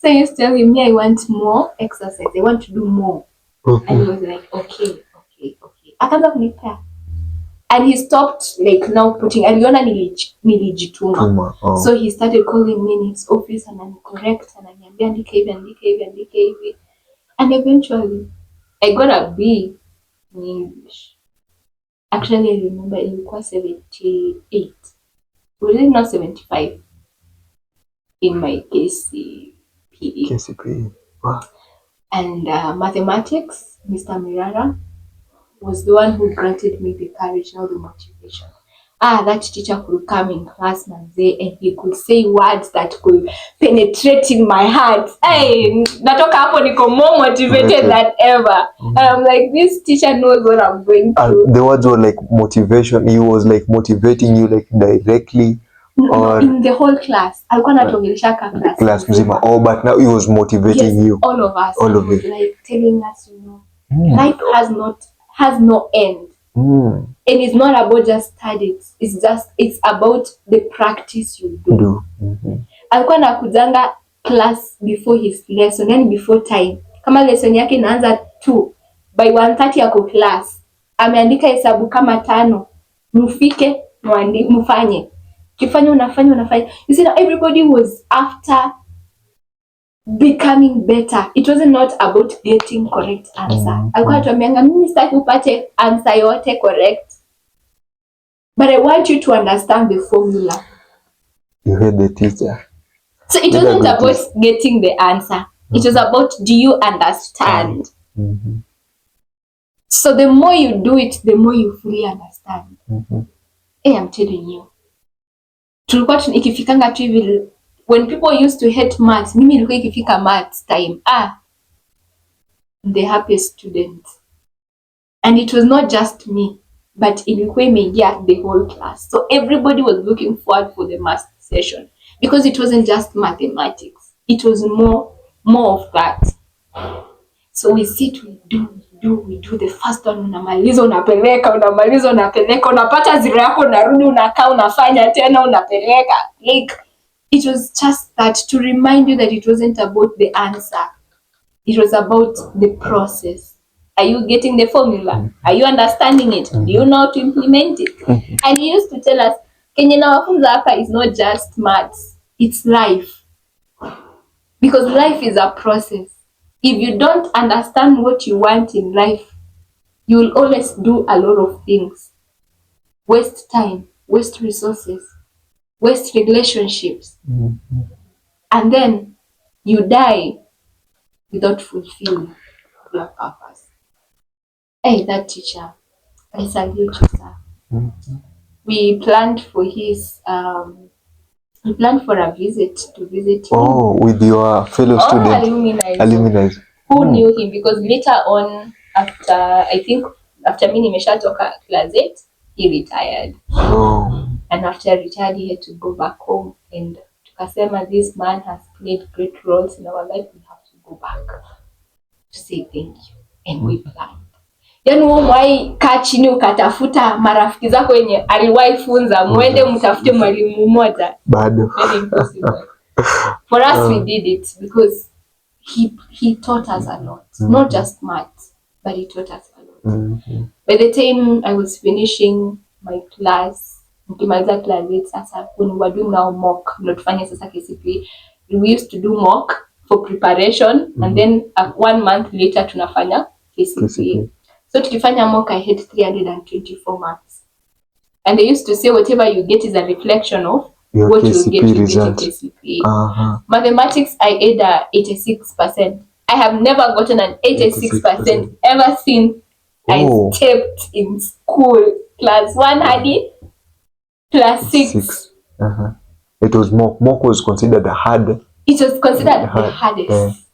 So I used to tell him, I want more exercise. I want to do more. And he was like, okay. Akaanza kunipea. And he stopped like now putting, aliona nilijituma. So he started calling me in his office and I'm correct. And ananiambia andika hivi. And eventually, I got a B in English. Actually, I remember ilikuwa 78. Was it not 75? In my KCPE. Wow. And mathematics, Mr. Mirara was the one who granted me the courage, now the motivation. That teacher could come in class and he could say words that could penetrate in my heart. Hey, natoka hapo niko more motivated than ever. I'm like, this teacher knows what I'm going through. The words were like motivation. He was like motivating you like directly. Or in the whole class. Alikuwa anatuongelesha class mzima. But now he was motivating you. All of us. All of you. Like telling us, life has no end. And it's not about just studies. It's about the practice you do. Alikuwa anakujanga class before his lesson, yani before time. Kama lesson yake inaanza 2, by 1:30 yako class. Ameandika hesabu kama 5. Mufike, mufanye. Kifanya unafanya. You see, everybody was after becoming better. It wasn't not about getting correct answer. Alikuwa anatuambianga mimi sitaki upate answer yote correct, but I want you to understand the formula. You heard the teacher. So it wasn't about getting the answer. It was about, do you understand? So the more you do it, the more you fully understand. Hey, I'm telling you. Tulikuwa ikifikanga tu hivi, when people used to hate maths, mimi ilikuwa ikifika maths time, the happiest student. And it was not just me, but ilikuwa imejaa the whole class. So everybody was looking forward for the maths session, because it wasn't just mathematics, it was more of that. So we sit, we do the first one, unamaliza unapeleka, unapata zero yako, unarudi unakaa unafanya tena unapeleka. Like, it was just that, to remind you that it wasn't about the answer, it was about the process. Are you getting the formula? Are you understanding it? Do you know how to implement it? And he used to tell us, Kenye nawafunza hapa is not just maths, it's life. Because life is a process. If you don't understand what you want in life, you will always do a lot of things. Waste time, waste resources, waste relationships. And then you die without fulfilling your purpose. Hey, that teacher, I salute you, sir. We planned for his we planned for a visit to visit him. Oh, with your fellow students, alumni. Who knew him? Because later on, after me nimeshatoka class 8, he retired. Oh. And after retired, he had to go back home, and tukasema, this man has played great roles in our life, we have to go back to say thank you. And we planned. Yaani umwai kaa chini ukatafuta marafiki zako wenye aliwahi funza, mwende mtafute mwalimu mmoja. Bado. Very impossible. For us, we did it because he taught us a lot. Not just maths, but he taught us a lot. By the time I was finishing my class, nikimaliza class 8, sasa when we were doing now mock, tunafanya sasa KCPE, we used to do mock for preparation, and then 1 month later tunafanya KCPE. So tukifanya mock, I had 324 marks. And they used to say whatever you get is a reflection of your what KCPE you get result. in KCPE. Mathematics, I had 86%. I have never gotten an 86% ever since I stepped in school. Class 1 hadi class 6. It was mock was considered the hard. It was considered the hardest.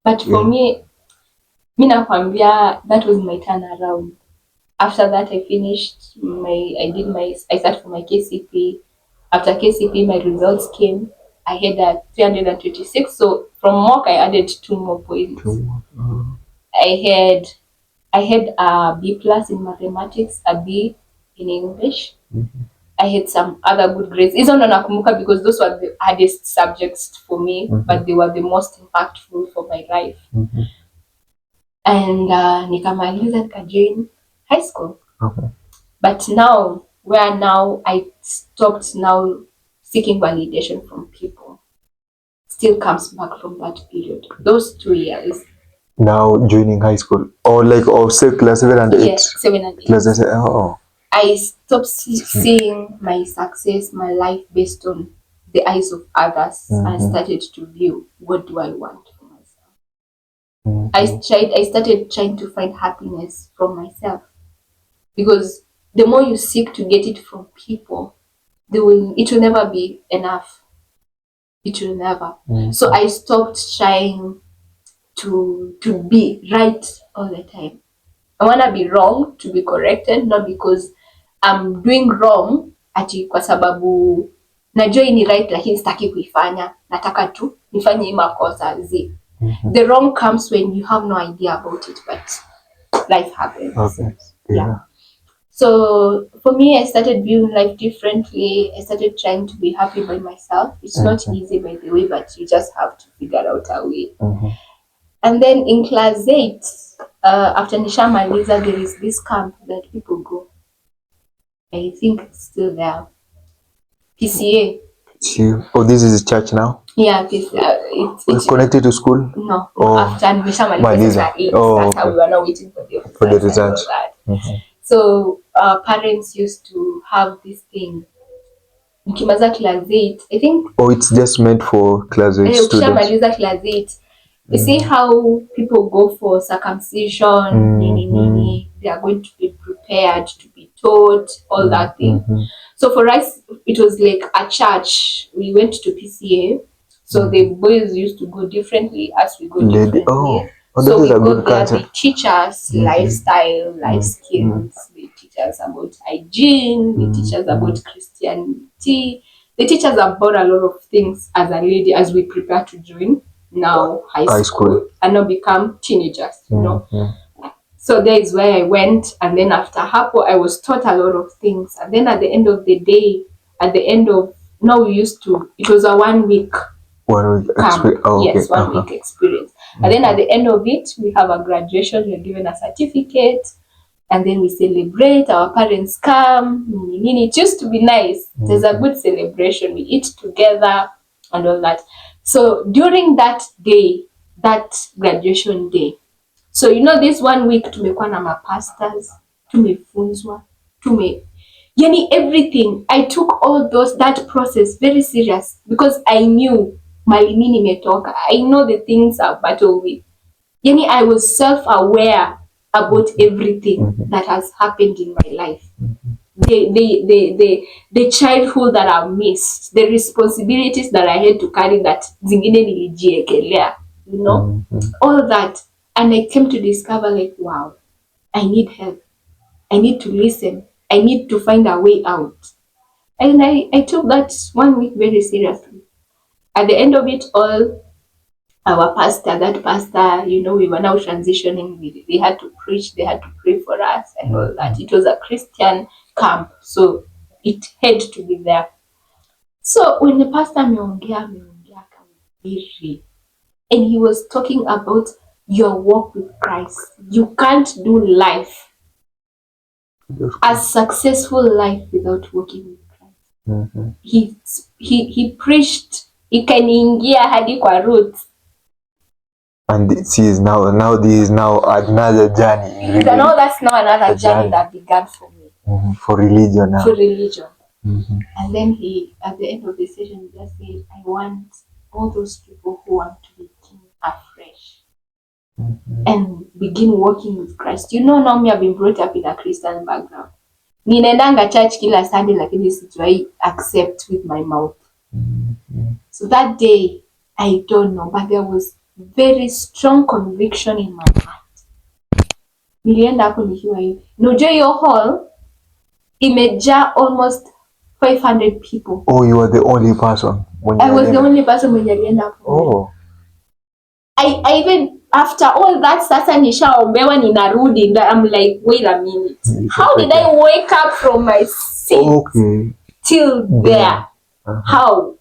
But for me, nakwambia, that was my turnaround. After that, I started for my KCPE. After KCPE, my results came. I had a 326. So from mock, I added 2 more points. I had a B+ in mathematics, a B in English. I had some other good grades. Hizo ndo nakumbuka because those were the hardest subjects for me, but they were the most impactful for my life. And nikamaliza, nikajoin high school. But now, I stopped now seeking validation from people. Still comes back from that period. Those 2 years. Now joining high school, or say class 7 and 8. Yeah, 7 and 8. Class 7. Oh. I stopped seeing my success, my life based on the eyes of others, and started to view, what do I want for myself. I started trying to find happiness from myself, because the more you seek to get it from people, it will never be enough. It will never. So I stopped trying to be right all the time. I want to be wrong to be corrected, not because I'm doing wrong ati kwa sababu najua ni right lakini sitaki kuifanya, nataka tu nifanye hii makosa. The wrong comes when you have no idea about it, but life happens. Okay. Yeah. So for me, I started viewing life differently. I started trying to be happy by myself. It's not easy, by the way, but you just have to figure out a way. And then in class 8, after nishamaliza, there is this camp that people go. I think it's still there. PCA. Oh, this is church now? Yeah, it's connected to school? No. After nishamaliza, we were now waiting for the result. So parents used to have this thing. Nikimaliza class 8, I think. Oh, it's just meant for class 8 students. Ukishamaliza class 8. You see how people go for circumcision, they are going to be prepared to be taught, all that thing. So for us, it was like a church. We went to PCA, so the boys used to go differently as we go differently. So we go there, they teach us lifestyle, life skills, they teach us about hygiene, they teach us about Christianity, the teachers have bought a lot of things as a lady as we prepare to join now high school and now become teenagers, you know. So there is where I went, and then after Hapo, I was taught a lot of things. And then at the end of the day, it was a 1 week camp. Yes, 1 week experience. And then at the end of it, we have a graduation, we're given a certificate, and then we celebrate, our parents come, it used to be nice. There's a good celebration, we eat together and all that. So during that day, that graduation day, so you know this 1 week tumekuwa na mapastors, tumefunzwa, yani everything. I took all that process very serious because I knew mali nimetoka. I know the things I've battled with. Yani I was self-aware about everything that has happened in my life. The childhood that I've missed, the responsibilities that I had to carry that zingine nilijiekelea, you know, all that. And I came to discover like, wow, I need help. I need to listen. I need to find a way out. And I took that 1 week very seriously. At the end of it all, that pastor, you know, we were now transitioning. They had to preach, they had to pray for us and all that. It was a Christian camp, so it had to be there. So when the pastor ameongea kabiri, and he was talking about your walk with Christ. You can't do life, a successful life, without walking with Christ. He preached, ikaniingia hadi kwa roots. And this is now another journey. That's now another journey that began for me. For religion now. For religion. And then he, at the end of the session, he just said, I want all those people who want to begin afresh and begin walking with Christ. You know, now me, I've been brought up in a Christian background. Ninaendanga church kila Sunday, lakini sijai accept with my mouth. So that day, I don't know, but there was very strong conviction in my heart. Nilienda hapo nikiwa hivi. Unajua hiyo hall imejaa almost 500 people. Oh, you were the only person. I was the only person mwenye alienda hapo. Oh. I even after all that, sasa nishaombewa ninarudi, I'm like, wait a minute. How did I wake up from my seat till there? How?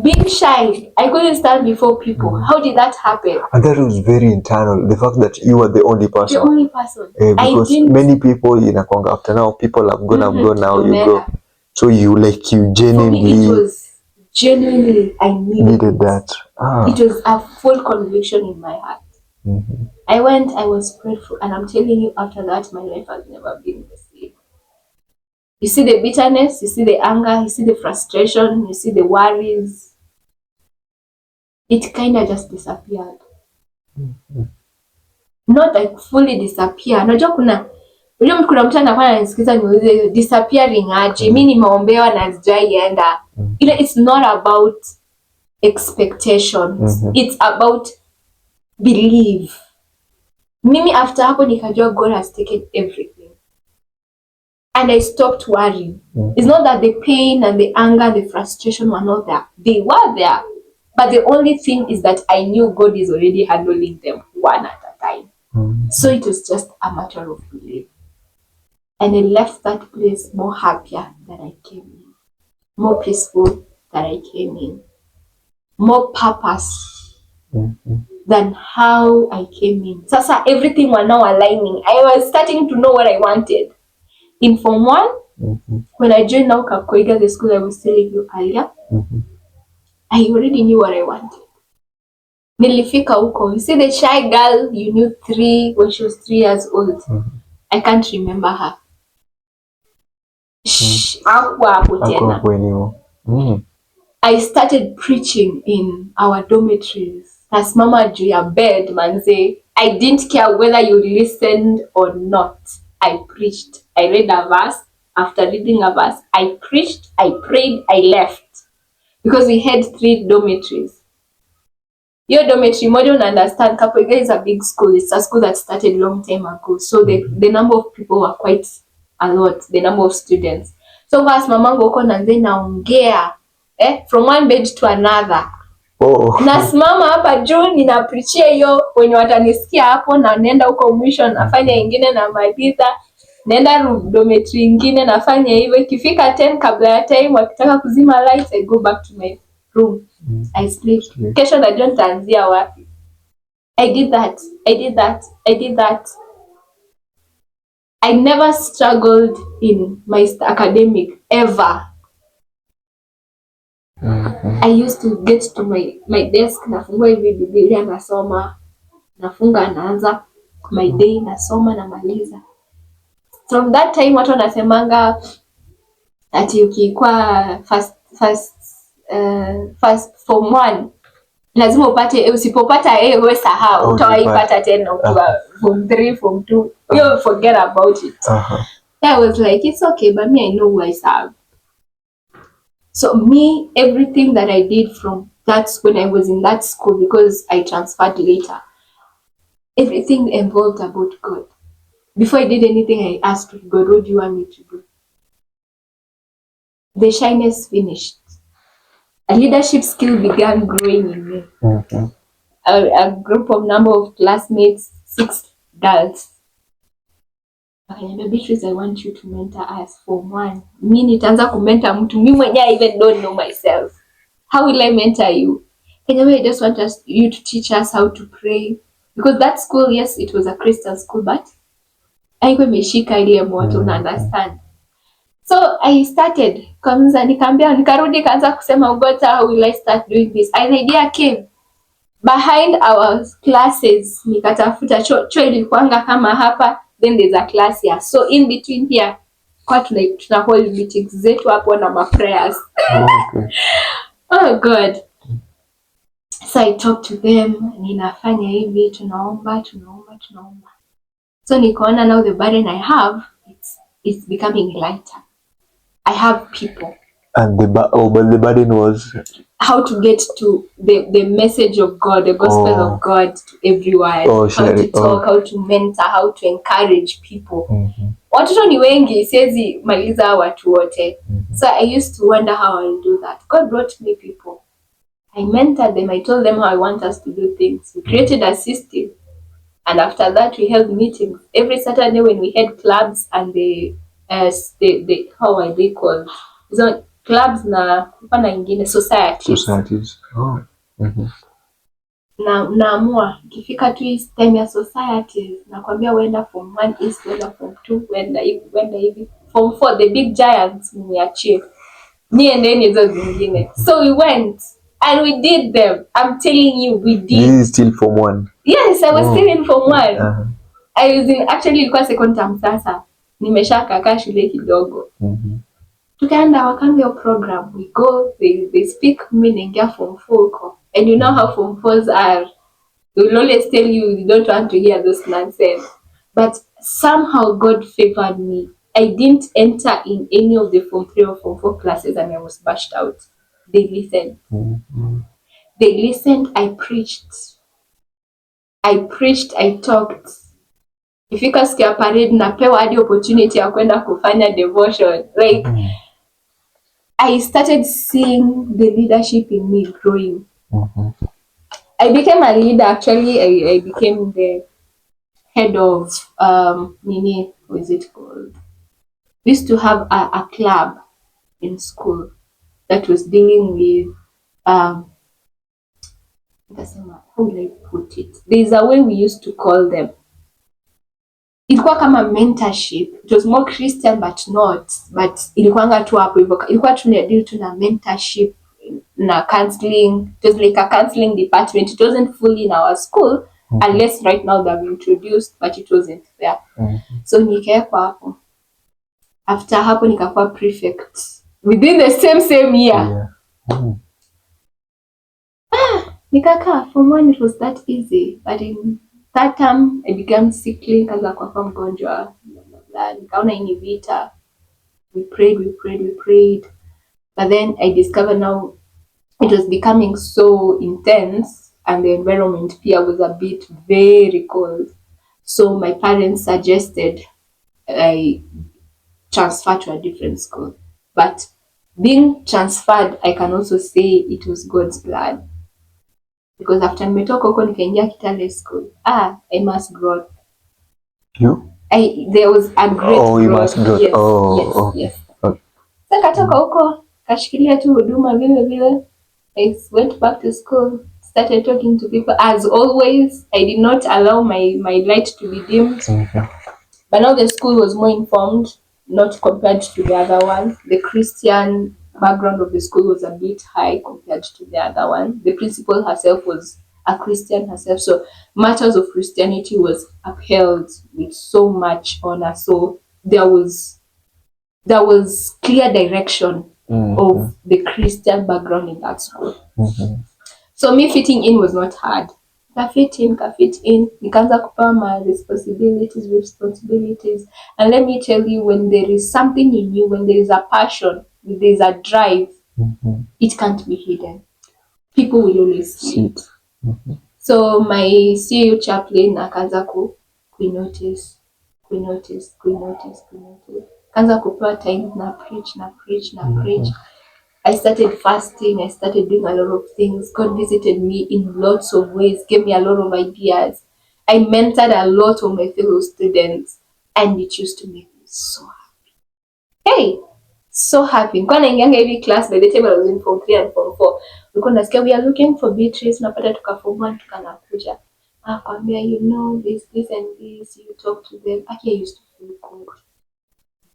Being shy, I couldn't stand before people. How did that happen? And that was very internal. The fact that you were the only person. The only person. Because many people in Akonga, after now, people have gone, now you go. So you genuinely. For me, it was genuinely, I needed that. It was a full conviction in my heart. I went, I was prayed for, and I'm telling you, after that, my life has never been the same. You see the bitterness, you see the anger, you see the frustration, you see the worries. It kind of just disappeared. Not like fully disappear. Unajua kuna mtu anakuwa ananisikiza niulize disappearing aje. Mimi nimeombewa na sijaienda. It's not about expectations. It's about belief. Mimi after hapo nikajua God has taken everything. And I stopped worrying. It's not that the pain and the anger and the frustration were not there. They were there. But the only thing is that I knew God is already handling them one at a time. So it was just a matter of belief. And I left that place more happier than I came in. More peaceful than I came in. More purpose than how I came in. Sasa everything was now aligning. I was starting to know what I wanted. In Form 1, when I joined now Kakoiga, the school I was telling you earlier, I already knew what I wanted. Nilifika huko. You see the shy girl you knew when she was 3 years old. I can't remember her. I started preaching in our dormitories. As Mama juu ya bed, manze. I didn't care whether you listened or not. I preached. I read a verse. After reading a verse, I preached, I prayed, I left. Because we had 3 dormitories. Your dormitory, more don't understand, Kapoiga is a big school. It's a school that started long time ago. So the number of people were quite a lot, the number of students. So basi mamangu huko nanze naongea from one bed to another. Nasimama hapa juu ninapreachia hiyo, wenye watanisikia hapo, na nenda huko mwisho nafanya ingine na maliza, naenda dormitory ingine nafanya hivyo. Ikifika 10 kabla ya time wakitaka kuzima lights, I go back to my room. I sleep. Kesho najua nitaanzia wapi. I did that. I never struggled in my academic ever. I used to get to my desk, nafungua hivi Biblia nasoma, nafunga naanza my day, nasoma namaliza. From that time watu wanasemanga ati ukikuwa first form 1 lazima upate, usipopata wewe sahau, utawaipata tena ukiwa form 3 form 2, you forget about it. I was like, it's okay, but me, I know who I serve. So me, everything that I did from that's when I was in that school, because I transferred later, everything involved about God. Before I did anything, I asked God, what do you want me to do? The shyness finished. A leadership skill began growing in me. A group of number of classmates, 6 girls. Beatrice, I want you to mentor us form 1. Mi nitaanza kumentor mtu mimi mwenyewe, I even don't know myself. How will I mentor you? Anyway, I just want you to teach us how to pray, because that school, yes, it was a Christian school, but haikuwa imeshika ile moto, una understand. So I started kwanza, nikarudi kaanza kusema, God, how will I start doing this? An idea came behind our classes. Nikatafuta cho ilikuanga kama hapa, then there's a class here, so in between here kwa tuna hold meetings zetu hapo na ma prayers. Oh God. So I talk to them, ninafanya hivi, tunaomba. So nikaona now the burden I have, it's becoming lighter. I have people. And the burden was how to get to the message of God, the gospel of God to everyone. How to talk, how to mentor, how to encourage people. Watoto ni wengi, siwezi maliza watu wote. So I used to wonder how I'll do that. God brought me people. I mentored them. I told them how I want us to do things. We created a system. And after that, we held meetings. Every Saturday when we had clubs and the how are they called? So, clubs na ingine societies. Naamua ikifika tu hii time ya societies, nakwambia wenda form 1 is wenda form 2 wenda hivi form 4 the big giants niachie niendeni hizo zingine. So we went and we did them. I'm telling you, we did. This is still form 1? Yes, I was still in form 1. I was in, actually ilikuwa second term sasa. Nimeshaka shule kidogo. Tukaenda wakaanza your program. We go, they speak, mimi naingia form 4. And you know how form 4s are. They will always tell you don't want to hear those nonsense. But somehow God favored me. I didn't enter in any of the form 3 or form 4 classes and I was bashed out. They listened. They listened. I preached, I talked. Ifika siku ya parade napewa hadi opportunity ya kwenda kufanya devotion. Like I started seeing the leadership in me growing. I became a leader. Actually, I became the head of what is it called? We used to have a club in school that was dealing with how will I put it? There's a way we used to call them. Ilikuwa kama mentorship. It was more Christian but not. But ilikuwanga tu hapo hivyo. Ilikuwa tunadeal na mentorship na counseling. It was like a counseling department. It wasn't fully in our school unless right now they've introduced, but it wasn't there. So nikaekwa hapo. After hapo nikakuwa prefect within the same year. Nikakaa form 1, it was that easy, but in that term I began sickly, kaza kwa mgonjwa. Nikaona hii vita. We prayed, but then I discovered now it was becoming so intense and the environment pia was a bit very cold. So my parents suggested I transfer to a different school. But being transferred, I can also say it was God's plan. Because after nimetoka huko nikaingia Kitale school, I must grow. There was a great growth. You must grow. Yes, Okay. yes. Sasa katoka huko, kashikilia tu huduma vile vile. I went back to school, started talking to people. As always, I did not allow my light to be dimmed. But now the school was more informed, not compared to the other one. The Christian background of the school was a bit high compared to the other one. The principal herself was a Christian herself, so matters of Christianity was upheld with so much honor. So there was clear direction of the Christian background in that school. So me fitting in was not hard. Ka fit in, nikaanza kupewa my responsibilities. And let me tell you, when there is something in you, when there is a passion, when there is a drive, it can't be hidden. People will always see it. So my CU chaplain akaanza kuinotice. Kaanza kupewa time na preach. I started fasting, I started doing a lot of things. God visited me in lots of ways, gave me a lot of ideas. I mentored a lot of my fellow students, and it used to make me so happy. Hey, so happy. Nilikuwa naingianga hivi class by the time I was in form 3 and form 4. Nilikuwa nasikia we are looking for Beatrice, napata tukaform 1 tukanakuja. Kwambia, you know this and this, you talk to them. Actually, I used to feel good.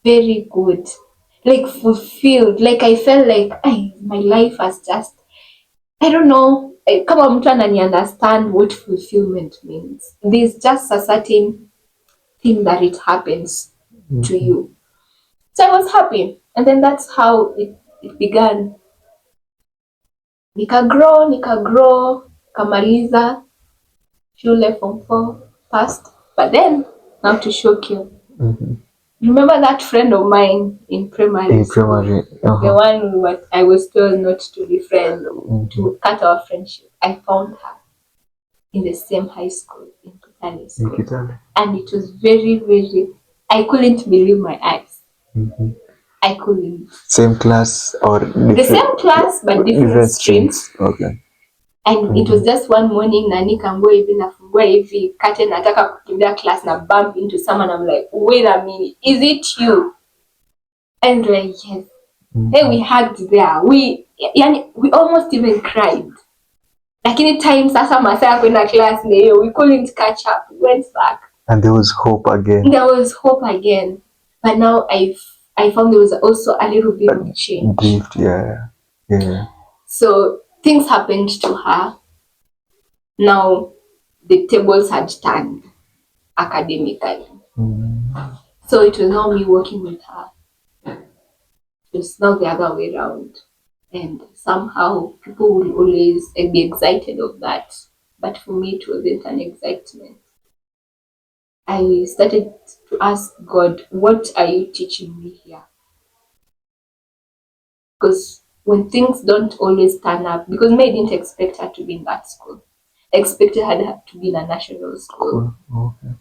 Very good. Like fulfilled. Like I felt like my life has just, I don't know, kama mtu anani understand what fulfillment means. There's just a certain thing that it happens to you. So I was happy. And then that's how it began. Nikagrow, kamaliza shule form 4 passed. But then, now to shock you. Remember that friend of mine in primary school? The one I was told not to be friends, to cut our friendship. I found her in the same high school in Kitale school. And it was very, very, I couldn't believe my eyes. I couldn't. Same class or different? The same class but different streams. Okay. And it was just one morning, na nikangua hivi nafungua hivi curtain, nataka kukimbia class na bump into someone. I'm like, wait a minute, is it you? And like, yes. Hey, we hugged there. We almost even cried. Lakini time sasa masaa ya kwenda class na hiyo, we couldn't catch up. We went back. And there was hope again. But now I found there was also a little bit of change. Drift, yeah. So things happened to her. Now the tables had turned academically. So it was now me working with her. It was now the other way around. And somehow people will always be excited of that. But for me, it wasn't an excitement. I started to ask God, what are you teaching me here? Because when things don't always turn up, because I didn't expect her to be in that school. I expected her to be in a national school. Okay.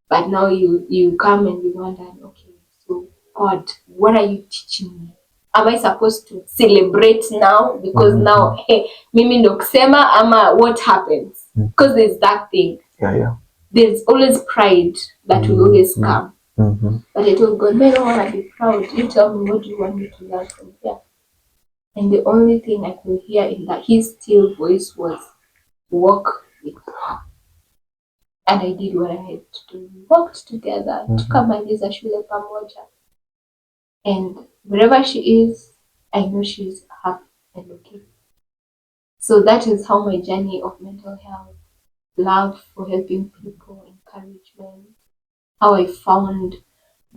But now you come and you wonder, okay, so God, what are you teaching me? Am I supposed to celebrate now? Because now, hey, mimi ndo kusema ama what happens? Because there's that thing. Yeah. There's always pride that will always come. But I told God, I don't want to be proud. You tell me, what do you want me to learn from here? And the only thing I could hear in that his still voice was, walk with her. And I did what I had to do. We walked together. Tukamaliza shule pamoja. And wherever she is, I know she's happy and okay. So that is how my journey of mental health, love for helping people, encouragement, how I found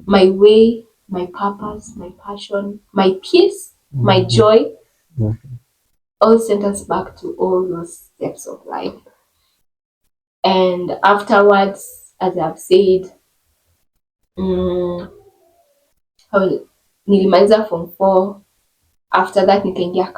my way, my purpose, my passion, my peace, my joy, all centers back to all those steps of life. And afterwards, as I've said, nilimaliza form 4. After that nikaingia